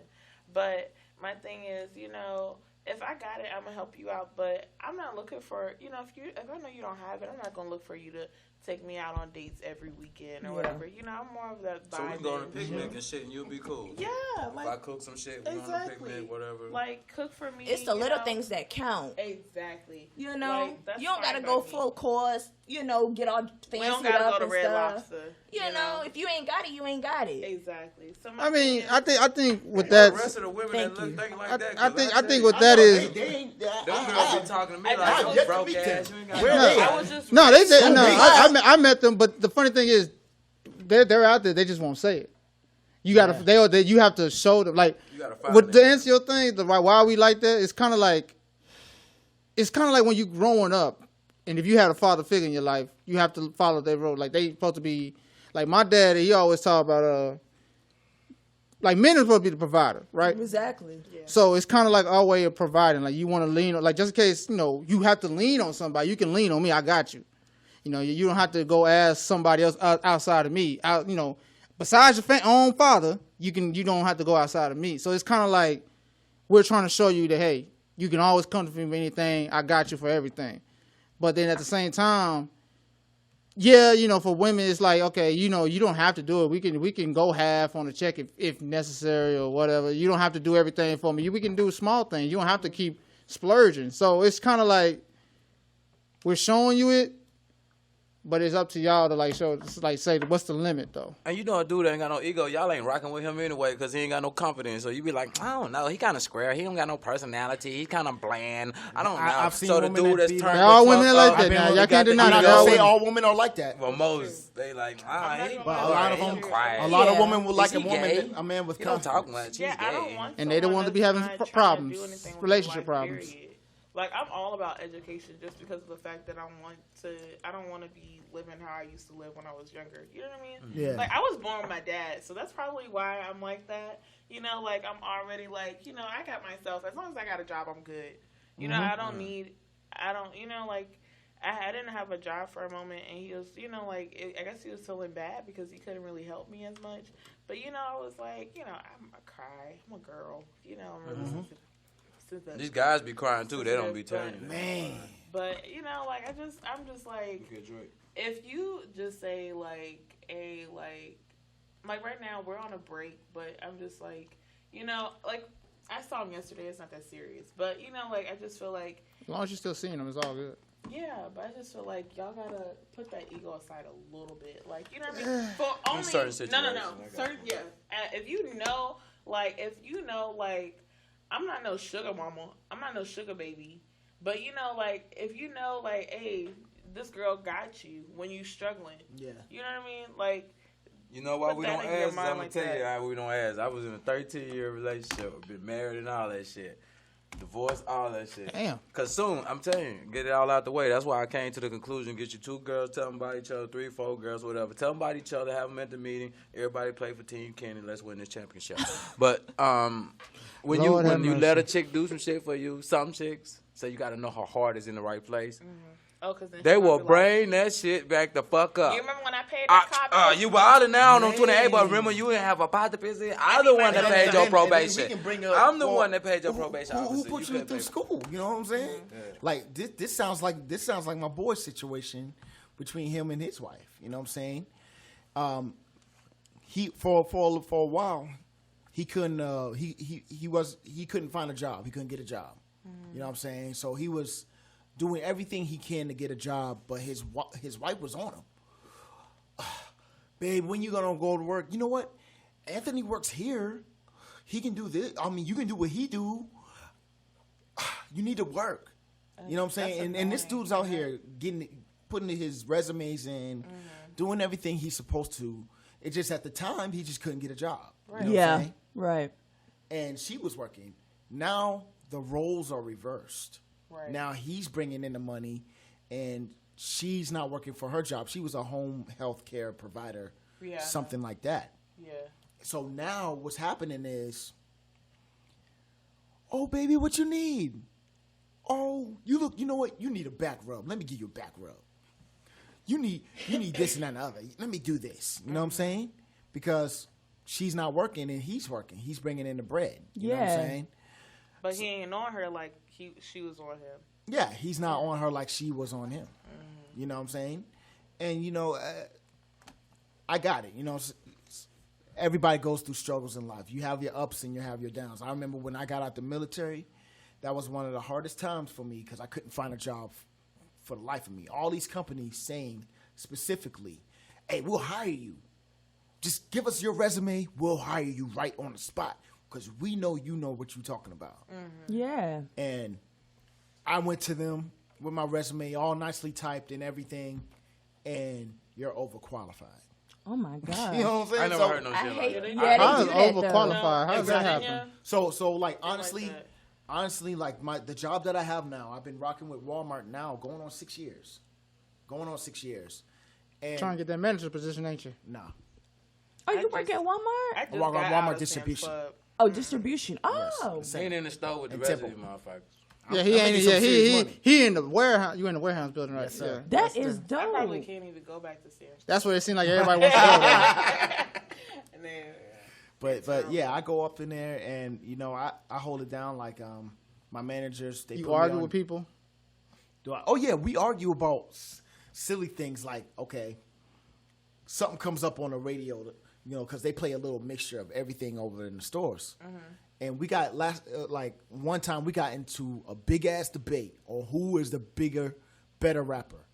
But my thing is, you know, if I got it, I'm going to help you out. But I'm not looking for, you know, if I know you don't have it, I'm not going to look for you to take me out on dates every weekend or whatever. You know, I'm more of that So we can go on a vibing picnic shit. and shit, and you'll be cool. Yeah, If I like, cook some shit, we go on a exactly. picnic, whatever. Like, cook for me. It's the you little know? things that count. Exactly. You know, Like, that's you don't gotta fine go by me. full course. You know, get all We fancy don't gotta up go to and Red stuff. Lobster. You know, if you ain't got it, you ain't got it. Exactly. So I mean, thing is- I think with The that, rest of the women Thank that look you. think like I that. I think with that is They ain't. Them girls be talking to me I like, just- you broke ass. You ain't got Where nothing. they I was just no, they Don't no. be. I met them, but the funny thing is, they're out there. They just won't say it. You gotta you have to show them like You gotta find with it. the answer your thing. The why we like that. It's kind of like when you growing up, and if you had a father figure in your life, you have to follow their road. Like they supposed to be like my dad. He always talk about like men are supposed to be the provider, right? Exactly. So it's kind of like our way of providing. Like you want to lean on, like just in case, you know, you have to lean on somebody, you can lean on me. I got you. You know, you don't have to go ask somebody else outside of me. You know, besides your own father, you don't have to go outside of me. So it's kind of like we're trying to show you that, hey, You can always come to me with anything. I got you for everything. But then at the same time, yeah, for women, it's like, okay, you don't have to do it. We can go half on the check if necessary or whatever. You don't have to do everything for me. We can do small things. You don't have to keep splurging. So it's kind of like we're showing you it, but it's up to y'all to say what's the limit though. And a dude that ain't got no ego. Y'all ain't rocking with him anyway because he ain't got no confidence. So you be like, I don't know. He kind of square. He don't got no personality. He's kind of bland. I don't know. I've seen so the women dude that that's be turned like- All the women fuck like up, that now. Y'all can't deny I'm that. not gonna say All all women are like that. Well, most they like, he But a lot of he them, quiet. a lot of Yeah. women would like Is he a woman, gay? a man with He don't talk confidence. much. Yeah, He's I don't gay. want. And they don't someone want to be that's having not trying to problems, do anything with relationship their life, problems. period. Like I'm all about education, just because of the fact that I don't want to be living how I used to live when I was younger. You know what I mean? Yeah. Like I was born with my dad, so that's probably why I'm like that. Like I'm already like, I got myself. As long as I got a job, I'm good. I don't need. I don't. Like. I didn't have a job for a moment, and he was, I guess he was feeling bad because he couldn't really help me as much. But, I was like, I'm a cry. I'm a girl. I'm really sensitive. These guys be crying too. They don't be telling you. Man. But, I'm just like, if you just say like right now we're on a break, but I'm just like, like I saw him yesterday. It's not that serious, but I just feel like, As long as you're still seeing them, it's all good. yeah, but I just feel like y'all gotta put that ego aside a little bit. Like, you know what I mean? For only certain no. situations, Certain, yeah. If you know, I'm not no sugar mama. I'm not no sugar baby. But if you know, hey, this girl got you when you struggling. Yeah. You know what I mean? Like, You know why Put we that don't in your ask? I'm mind gonna like tell you that. why we don't ask. I was in a 13-year relationship, been married and all that shit. Divorce, all that shit. Damn. Cause soon, I'm telling you, get it all out the way. That's why I came to the conclusion: get you 2 girls, tell them about each other, 3, 4 girls, whatever. Tell them about each other, have them at the meeting. Everybody play for Team Kenny. Let's win this championship. But when Lord have you let mercy. a chick do some shit for you, some chicks say you got to know her heart is in the right place. because They will bring that shit back the fuck up. You remember when I paid the cop? You wild now on 28, but remember you didn't have a pot to piss in. I'm the one that paid your And then we probation. can bring up- I'm the well, one that paid your probation. Who officer. put you couldn't through pay- school? You know what I'm saying? Like this sounds like my boy's situation between him and his wife. You know what I'm saying? He for a while he couldn't he couldn't find a job. He couldn't get a job. You know what I'm saying? So he was doing everything he can to get a job, but his wife was on him. Babe, when you gonna go to work? You know what? Anthony works here. He can do this. I mean, you can do what he do. You need to work. You know what I'm saying? And this dude's out here putting his resumes in, doing everything he's supposed to. It just at the time he just couldn't get a job. You know what I'm Yeah, saying? right. And she was working. Now the roles are reversed. Right. Now he's bringing in the money, and she's not working for her job. She was a home health care provider, Yeah. something like that. Yeah. So now what's happening is, oh baby, what you need? Oh, you know what? You need a back rub. Let me give you a back rub. You need this and that and the other. Let me do this. You know what I'm saying? Because she's not working and he's working. He's bringing in the bread. You know what I'm Yeah. saying? But he ain't on her like she was on him. Yeah, he's not on her like she was on him. You know what I'm saying? And, I got it. Everybody goes through struggles in life. You have your ups and you have your downs. I remember when I got out the military, that was one of the hardest times for me because I couldn't find a job for the life of me. All these companies saying specifically, hey, we'll hire you. Just give us your resume. We'll hire you right on the spot because we know you know what you're talking about. Yeah. And I went to them with my resume all nicely typed and everything, and you're overqualified. Oh my God. You know what I'm saying? I never heard no I shit hate like that. yeah, How they is do that, though. overqualified? How does that Virginia, happen? So like like honestly, like the job that I have now, I've been rocking with Walmart now, going on 6 years. And Trying to get that manager position, ain't you? nah. Oh, you I work just- at Walmart? I just walk on got Walmart out of distribution. Sam's Club. Oh, distribution. Oh. He ain't in the store with the In rest of Temple. these motherfuckers. Yeah, he I'm ain't. making some Yeah, serious he money. he in the warehouse. You in the warehouse building, right? Yes, sir. Yeah. That is I dope. probably can't even go back to Sam's. That's what it seems like everybody wants to go there. And then But yeah, I go up in there and I hold it down like My managers, they You put me argue on- with people? Do I? Oh yeah, we argue about silly things like something comes up on the radio, because they play a little mixture of everything over in the stores. And we got one time we got into a big ass debate on who is the better rapper.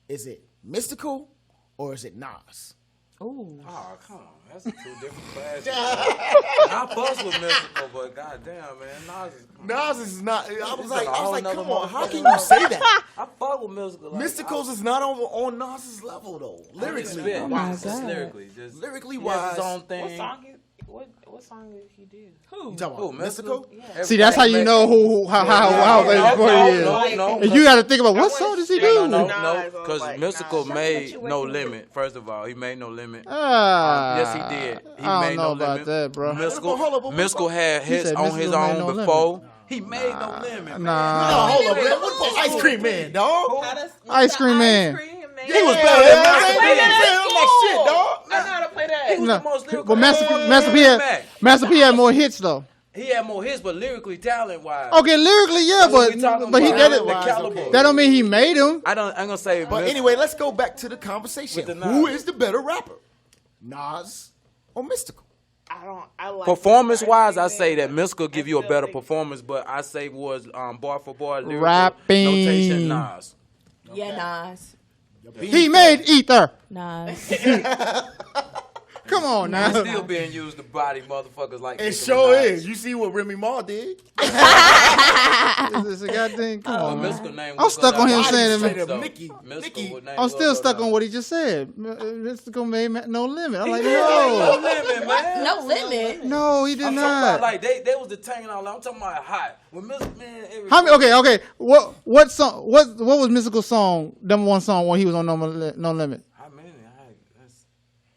Is it Mystical or is it Nas? Ooh. Oh, come on. That's two different classes. I fuss with Mystical, but goddamn, man, Nas is not. I was like, whole nother come on, how motherfucker. can you say that? I fuck with Mystical. Like, Mysticals is not on Nas's level though. Lyrically, Oh my just God. lyrically, just Lyrically he has wise. his own What thing. song? What song did he do? Who? You talking Who, about Mystical? Mystical? See, that's how you know how they No. And you got to think about what I song went does he straight do? on No, Nas, I was because like, Mystical Nas. made you No working with. Limit. First of all, he made No Limit. Ah, Yes, he did. He I made don't know No about Limit. that, bro. Mystical, Hold up, hold up. Mystical had He hits said on his Mystical made own No Limit. before. He made No Limit. Nah. No, hold up, man. What about Ice Cream Man, dog? How does Ice Cream Man. He was better than Master P. That's My shit, dog. I know how to play that. was No, the most lyrical but Master rapper P ever. had Master P had more hits though. He had more hits, but lyrically, talent wise. Okay, lyrically, yeah, That's what we talking but he about. that, The Talent-wise, caliber. okay. that don't mean he made him. I'm gonna say, But anyway, let's go back to the conversation. With the Who Nas. is the better rapper? Nas or Mystical? I like performance wise, I Ice Cream say Man, that Mystical give you a still better think- performance, but I say was bar for bar lyrical Rapping. notation Nas. Yeah, Nas. He made Ether. Nas. Come on now. It's still being used to body motherfuckers like It Nicki sure Minaj. is. You see what Remy Ma did? This a goddamn. Come on, man. Mystical name I'm was stuck on him Body saying straight it. up So, Nicki. Mystical Nicki. would name I'm was still stuck Nas. on what he just said. Mystical made No Limit. I'm like, No no, limit, man. No limit. no, he did I'm talking about not. like they was the tank all. I'm talking about hot. When Mystical man, How many? Okay. What song? What was Mystical's song? Number one song when he was on No Limit. How many? That's,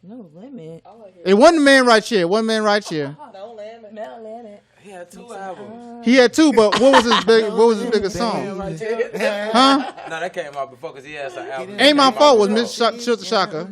No limit. It wasn't Man Right Here. One Man Right Here. No limit. No limit. he had 2 albums. He had two, but what was his biggest song? Right there. Huh? No, that came out before because he had some albums. Ain't My Came Fault out was before. Miss Shut the Shocker.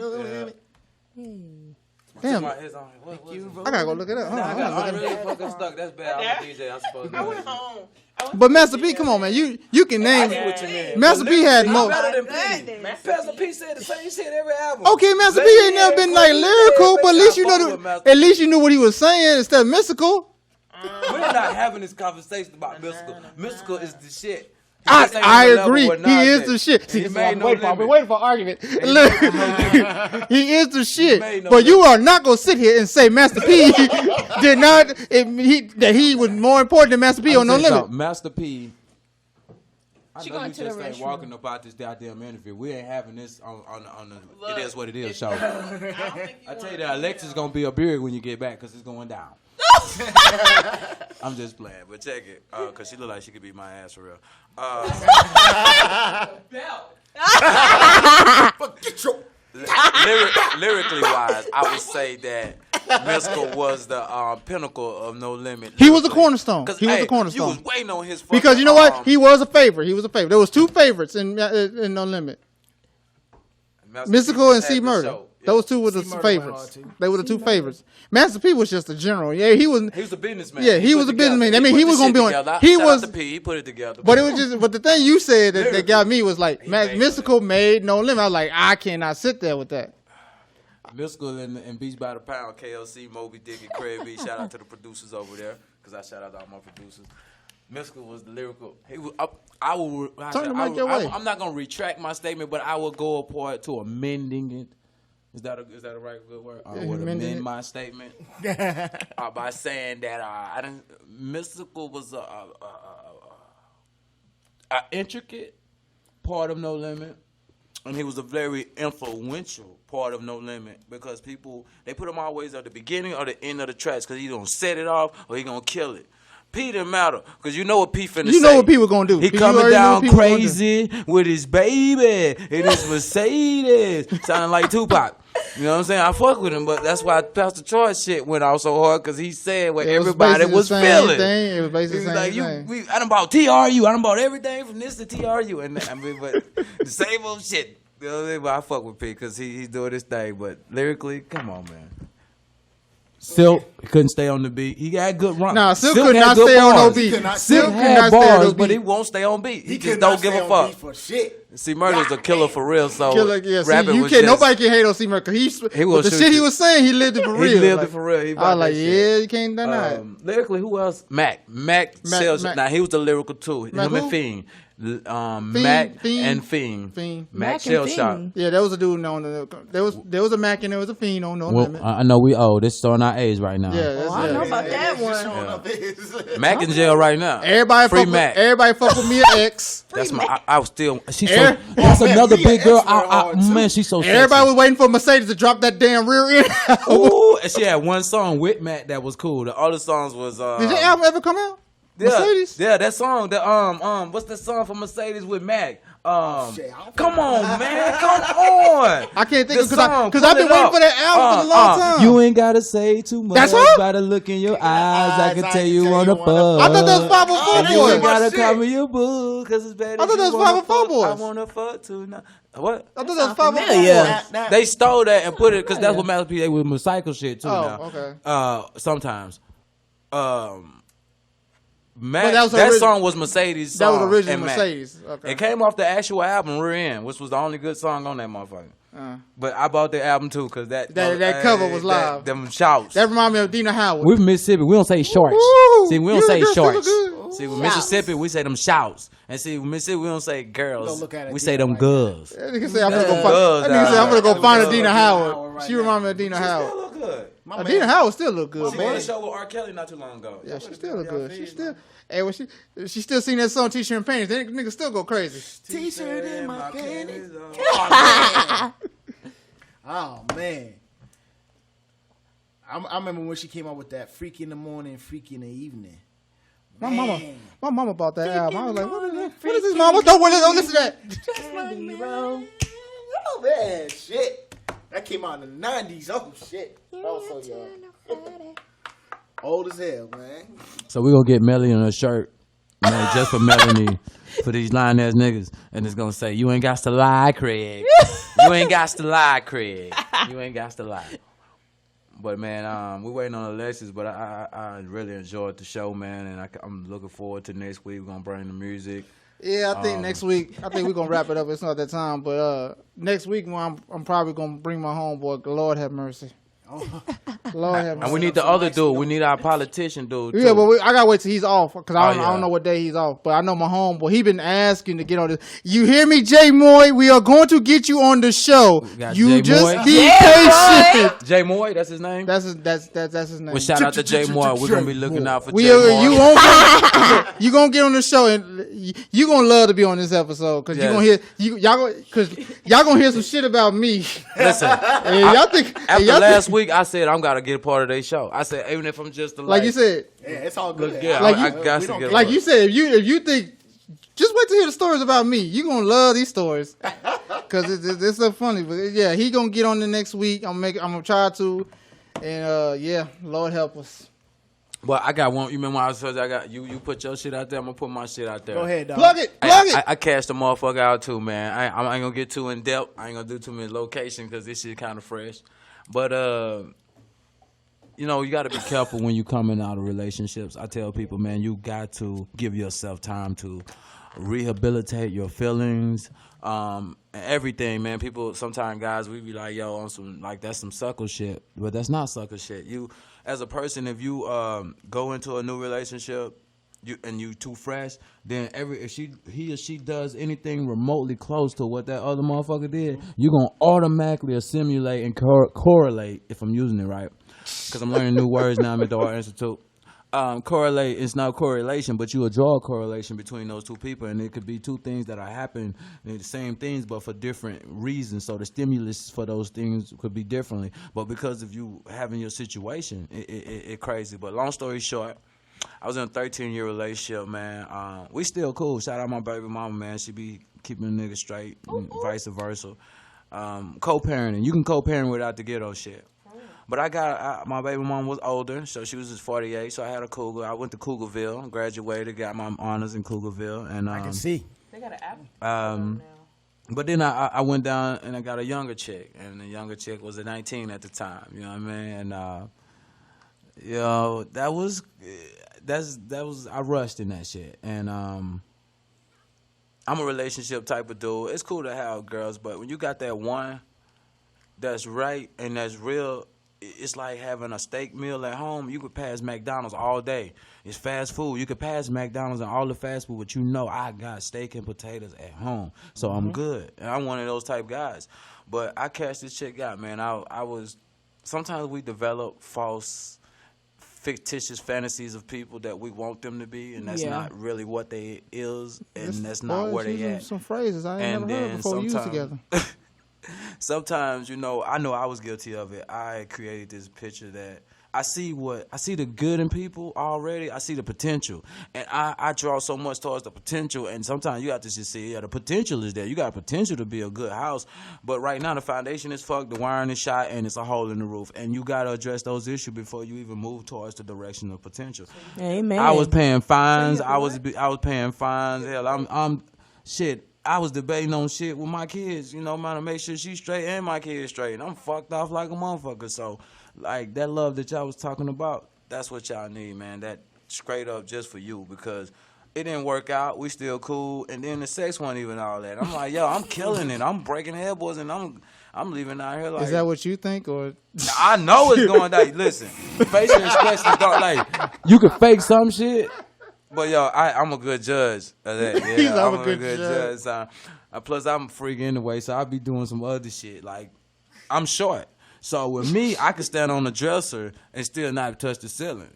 Damn, Talking about his own- what was it? I gotta go look it up. Hold on, I'm gonna I'm look it up. really fucking stuck. That's bad. I'm a DJ. I'm supposed to I know went this. home. But Master P, come on, man. You can I name. get what you mean. Master P had He's more. better than P. Master P said the same shit every album. Okay, Master P Lady ain't never been and like Queen, lyrical, but at least you I fuck know with Master at least you knew what he was saying instead of mystical. We're not having this conversation about Mystical. Mystical is the shit. He I just ain't on the level agree. where He Nas is at. the shit. And See, he this is made what I'm no waiting for. I've been limit. waiting for argument. Look, he is the made shit. no But you limit. are not gonna sit here and say Master P did not. That he was more important than Master P on No Limit. Master P. I She know going you to the just ain't restroom. walking about this goddamn interview. We ain't having this on the Look. It Is What It Is show. I don't think I tell you that Alexa's gonna be a beard when you get back because it's going down. I'm just playing, But check it, cause she look like she could beat my ass for real. Lyrically wise, I would say that Mystical was the pinnacle of No Limit. He was the cornerstone. 'Cause, He was hey, the cornerstone. You was waiting on his fucking, Because you know what? He was a favorite. He was a favorite. There was two favorites in No Limit. Master Mystical P and just C had the Murder. show. Those two were the C Murder went favorites. hard, too. They were the two favorites. Master P was just a general. Yeah, he was. He was a businessman. Yeah, he put was a it businessman. together. I mean, he put was the gonna be shit on- together. he Shout was- out to P. He put it together. But it was just. But the thing you said that got me was like, made Mystical made No Limit. I was like, I cannot sit there with that. Mystical and Beats by the Pound. KLC, Moby Dick, and Craig B. Shout out to the producers over there, because I shout out to all my producers. Mystical was the lyrical. He was. I will. Turn the mic your way. I'm not gonna retract my statement, but I will go a part to amending it. Is that a right good word? I would Amending amend it. my statement by saying that I didn't. Mystical was a intricate part of No Limit. And he was a very influential part of No Limit because people, they put him always at the beginning or the end of the tracks because he gonna set it off or he gonna kill it. P didn't matter because you know what P finna say. You know what P was gonna do. He You coming already knew what down P was gonna do. crazy with his baby and his Mercedes, sounding like Tupac. You know what I'm saying? I fuck with him, but that's why Pastor Troy shit went out so hard because he said what It was everybody basically was the same feeling. thing. It was He basically was the like, same thing. I done bought TRU. I done bought everything from this to TRU. And I mean, but the same old shit. You know what I mean? But I fuck with P because he's doing his thing. But lyrically, come on, man. Silk couldn't stay on the beat. He got good run. Nah, Silk could had not good stay on no bars. beat. could not Silk stay could on not had stay on no bars, but he beat. won't stay on beat. He He just could don't not give stay a on fuck. beat for shit. See, Murder's a killer for real. So Killer, yeah. See, rapping you was can't. just- Nobody can hate on C Murder. He will with the shoot shit he you. was saying. He lived it for real. He lived Like, it for real. He I about was like, that yeah, shit. you can't deny it. Lyrically, who else? Mac sells. Mac. Now he was the lyrical too. Mac Him and who? Fiend. Mac Fiend. and Fiend. Fiend. Mac Mac Shell and Shot. Fiend. Yeah, there was a dude on the. There was a Mac and there was a Fiend on No Well, Limit. I know we old. This is on our age right now. Yeah, that's Oh, I it. know about that Just one. showing up his- Mac in jail right now. Everybody Free fuck Mac. with everybody fuck with Mia X. That's my. I was still. She's so. Air- That's man, another Mia big girl. X went hard, too. Man, she's so. Everybody sexy. was waiting for Mercedes to drop that damn rear end. Ooh, and she had one song with Mac that was cool. The other songs was. Did your album ever come out? Yeah, Mercedes? yeah, that song. The what's the song for Mercedes with Mac? Shit, I don't Come on, man, come on. I can't think The of song, because I've been pull it waiting up. for that album for a long time. You ain't gotta say too much. That's her? By the look in your eyes, I can tell you tell wanna you wanna fuck. I thought that was 504 And you Boys. ain't gotta shit. call me your boo, cause it's bad. I thought that was 504 Boys. I wanna fuck tonight. What? I thought that was 504 familiar. Boys. They stole that and put it because that's what Master P. They would recycle shit too. Oh, now. okay. Sometimes. Mac, But that was that origi- song was Mercedes' That song. was original and Mac. Mercedes. Okay. It came off the actual album Rear End, which was the only good song on that motherfucker. But I bought the album too because that cover was live. Them shouts. That reminded me of Dina Howard. We're from Mississippi. We don't say shorts. Woo! See, we don't You say girls still shorts. look good. See, with Mississippi, we say them shouts. And see, with Mississippi, we don't say girls. Don't look at it We say them like girls. That nigga say I'm gonna go That find. does, That nigga say I'm gonna go that find a does. Dina Howard Howard. right She now. remind me of Dina Howard. look good. My man. Dina Howard still look good, She did boy. a show with R. Kelly not too long ago. Yeah, she still look good. She still. Hey, when she still sing that song T-shirt and panties, that nigga still go crazy. T-shirt in my panties. Oh man. I remember when she came out with that "Freak in the Morning, Freak in the Evening." My Man. mama bought that album. I was like, what is this, mama? Don't listen to that. Just like me. Oh man, shit. That came out in the 90s. Oh shit. I was so young. Old as hell, man. So we're going to get Melly on a shirt made just for Melanie, for these lying ass niggas. And it's going to say, you ain't got to lie, Craig. You ain't got to lie, Craig. You ain't got to lie. But man, we're waiting on Alexis, but I really enjoyed the show, man, and I'm looking forward to next week. We're gonna bring the music. Yeah, I think next week. I think we're gonna wrap it up. It's not that time, but next week when I'm probably gonna bring my homeboy. Lord have mercy. Lord have mercy. And we need the other dude. We need our politician dude. Yeah, too. but I gotta wait till he's off because I Oh, don't yeah. know what day he's off. But I know my homeboy. He been asking to get on this. You hear me, Jay Moy? We are going to get you on the show. got You Jay just Moy. be Yeah, patient. Jay Moy, that's his name. That's his name. Well, shout out to Jay Moy. We're gonna be looking out for We Jay are, Moy. you gonna get on the show and you gonna love to be on this episode because Yes. y'all gonna hear some shit about me. Listen, And y'all think after y'all last think, week, I said I'm gotta get a part of their show. I said even if I'm just the like you said, Yeah, it's all good. yeah, Like I you- got we to don't get a like part. you said, if you think, just wait to hear the stories about me. You gonna love these stories because it's so funny. But yeah, he gonna get on the next week. I'm gonna try to, and yeah, Lord help us. But I got one. You remember when I told you I got you put your shit out there? I'm gonna put my shit out there. Go ahead, dog. Plug it, Hey, plug it. I cashed the motherfucker out too, man. I ain't gonna get too in depth. I ain't gonna do too many locations because this shit kind of fresh. But you know, you got to be careful when you coming out of relationships. I tell people, man, you got to give yourself time to rehabilitate your feelings, and everything, man. People sometimes, guys, we be like, yo, on some like that's some sucker shit, but that's not sucker shit. You, as a person, if you go into a new relationship. You too fresh, then if he or she does anything remotely close to what that other motherfucker did, you're gonna automatically assimilate and correlate, if I'm using it right, because I'm learning new words now. I'm at the Art Institute. Correlate is not correlation, but you will draw a correlation between those two people, and it could be two things that are happening, the same things, but for different reasons. So the stimulus for those things could be differently, but because of you having your situation, it crazy. But long story short, I was in a 13-year relationship, man. We still cool. Shout out my baby mama, man. She be keeping the nigga straight, and vice versa. Co-parenting. You can co-parent without the ghetto shit. But my baby mom was older, so she was just 48, so I had a cougar. I went to Cougarville, graduated, got my honors in Cougarville. And, I can see. They got an app Um, now. But then I went down and I got a younger chick, and the younger chick was at 19 at the time, you know what I mean? And Yo, that was I rushed in that shit, and I'm a relationship type of dude. It's cool to have girls, but when you got that one that's right and that's real, it's like having a steak meal at home. You could pass McDonald's all day. It's fast food. You could pass McDonald's and all the fast food, but you know I got steak and potatoes at home, so I'm good. And I'm one of those type guys. But I cashed this chick out, man. I was. Sometimes we develop false, fictitious fantasies of people that we want them to be, and that's not really what they is, and that's not where they at. Some phrases I ain't never heard before we used together. Sometimes, I know I was guilty of it. I created this picture that I see the good in people already. I see the potential, and I draw so much towards the potential. And sometimes you have to just see, the potential is there. You got potential to be a good house, but right now the foundation is fucked, the wiring is shot, and it's a hole in the roof. And you got to address those issues before you even move towards the direction of potential. Amen. I was paying fines. I was paying fines. Hell, I'm shit. I was debating on shit with my kids, man, to make sure she's straight and my kids straight. And I'm fucked off like a motherfucker. So, like, that love that y'all was talking about, that's what y'all need, man. That straight up just for you, because it didn't work out. We still cool. And then the sex wasn't even all that. I'm like, yo, I'm killing it. I'm breaking headboards, and I'm leaving out here like. Is that what you think, or? I know it's going down. Listen, facial expressions don't, like, you can fake some shit. But yo, I'm a good judge of that. Yeah, I'm a good judge. Plus, I'm a freak anyway, so I'll be doing some other shit. Like, I'm short, so with me, I can stand on the dresser and still not touch the ceiling.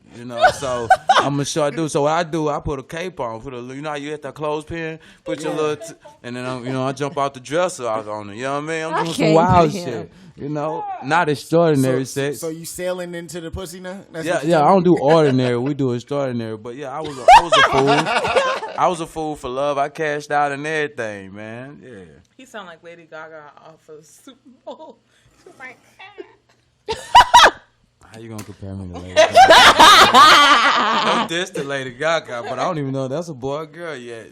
So I'm a short dude. So what I do, I put a cape on, how you hit that clothespin, put your little, and then I jump out the dresser out on it. You know what I mean? I'm doing some wild shit. Not extraordinary sex. So you sailing into the pussy now? Yeah. I don't do ordinary. We do extraordinary. But yeah, I was a fool. I was a fool for love. I cashed out and everything, man. Yeah. He sound like Lady Gaga off of Super Bowl. She's like, How you gonna compare me to Lady Gaga? No diss to Lady Gaga, but I don't even know if that's a boy or girl yet.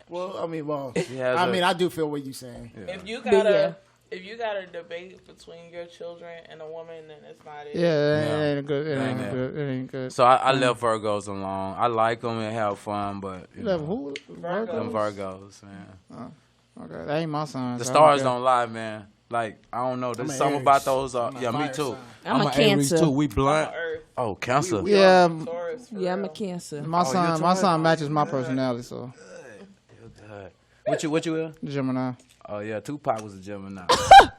Well, I do feel what you're saying. Yeah. If you got a debate between your children and a woman, then it's not it. Yeah, it ain't good. It ain't good. So I left Virgos alone. I like them and have fun, but who? them Virgos, man. Okay, that ain't my sign. The stars don't lie, man. Like, I don't know. There's something about those. Yeah, me too. I'm a Aries Cancer. too. We blunt. I'm a Earth. Oh, Cancer. Yeah, Taurus, for Yeah, I'm a real. Cancer. my sign matches my personality. So What you will? Gemini. Oh yeah, Tupac was a Gemini.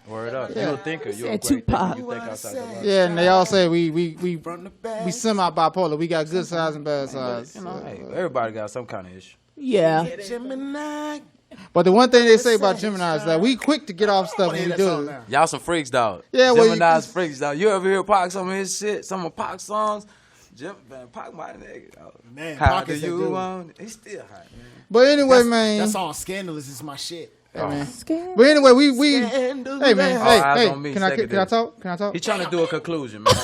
Word up. Yeah. You a thinker. You a Said great Tupac. thinker. You think outside the box. Yeah, and they all say we From the back. semi bipolar. We got good sides and bad sides. Hey, everybody got some kind of issue. Yeah. Gemini. But the one thing they say about Gemini is that we quick to get off stuff when we do it. Y'all some freaks, dog. Yeah, well, Gemini's freaks, dog. You ever hear Pac some of his shit? Some of Pac's songs? Man, Pac my nigga. Dog. Man, How Pac do is that you dude. want? He's still hot, man. But anyway, man. That song "Scandalous" is my shit. Hey, man. Scared. But anyway, we Scandalous. hey man, eyes hey, on me, can I second talk? Can I talk? He's trying to do a conclusion, man.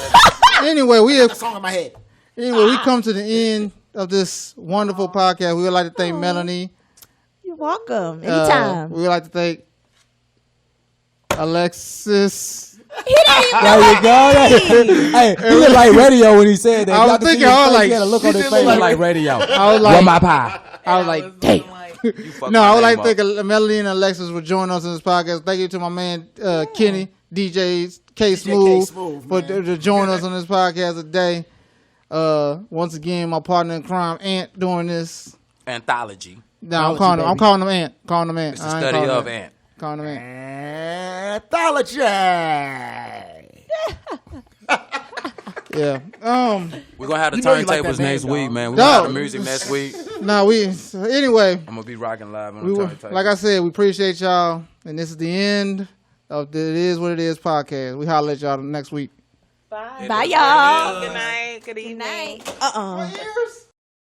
Anyway, we have Song in my head. we come to the end of this wonderful podcast. We would like to thank Melanie. You're welcome. Anytime. We would like to thank Alexis. There you go. Hey, he looked like radio when he said that. I was Y'all can see thinking, his I was face. like, He had a look on she his did face look like like- radio. I was Where like, my pie? I was like, damn. You fucked No, my I would name like to up. thank Melanie and Alexis for joining us in this podcast. Thank you to my man Kenny, DJ K Smooth, Smooth, for man. to join us on this podcast today. Once again, my partner in crime, Ant, doing this. Anthology. No, Anthology, I'm baby. calling him Ant. Calling him Ant. It's the I ain't study calling of him Ant. Calling him Ant. Anthology. Yeah. We're gonna have the You know you like turntables that next name, week, dog. man. We're gonna have the Dog. music next week. No, anyway, I'm gonna be rocking live on we the were, turntable. like I said, we appreciate y'all, and this is the end of the It Is What It Is podcast. We holler at y'all next week. Bye. Bye, y'all. Good night. Good evening. Good night.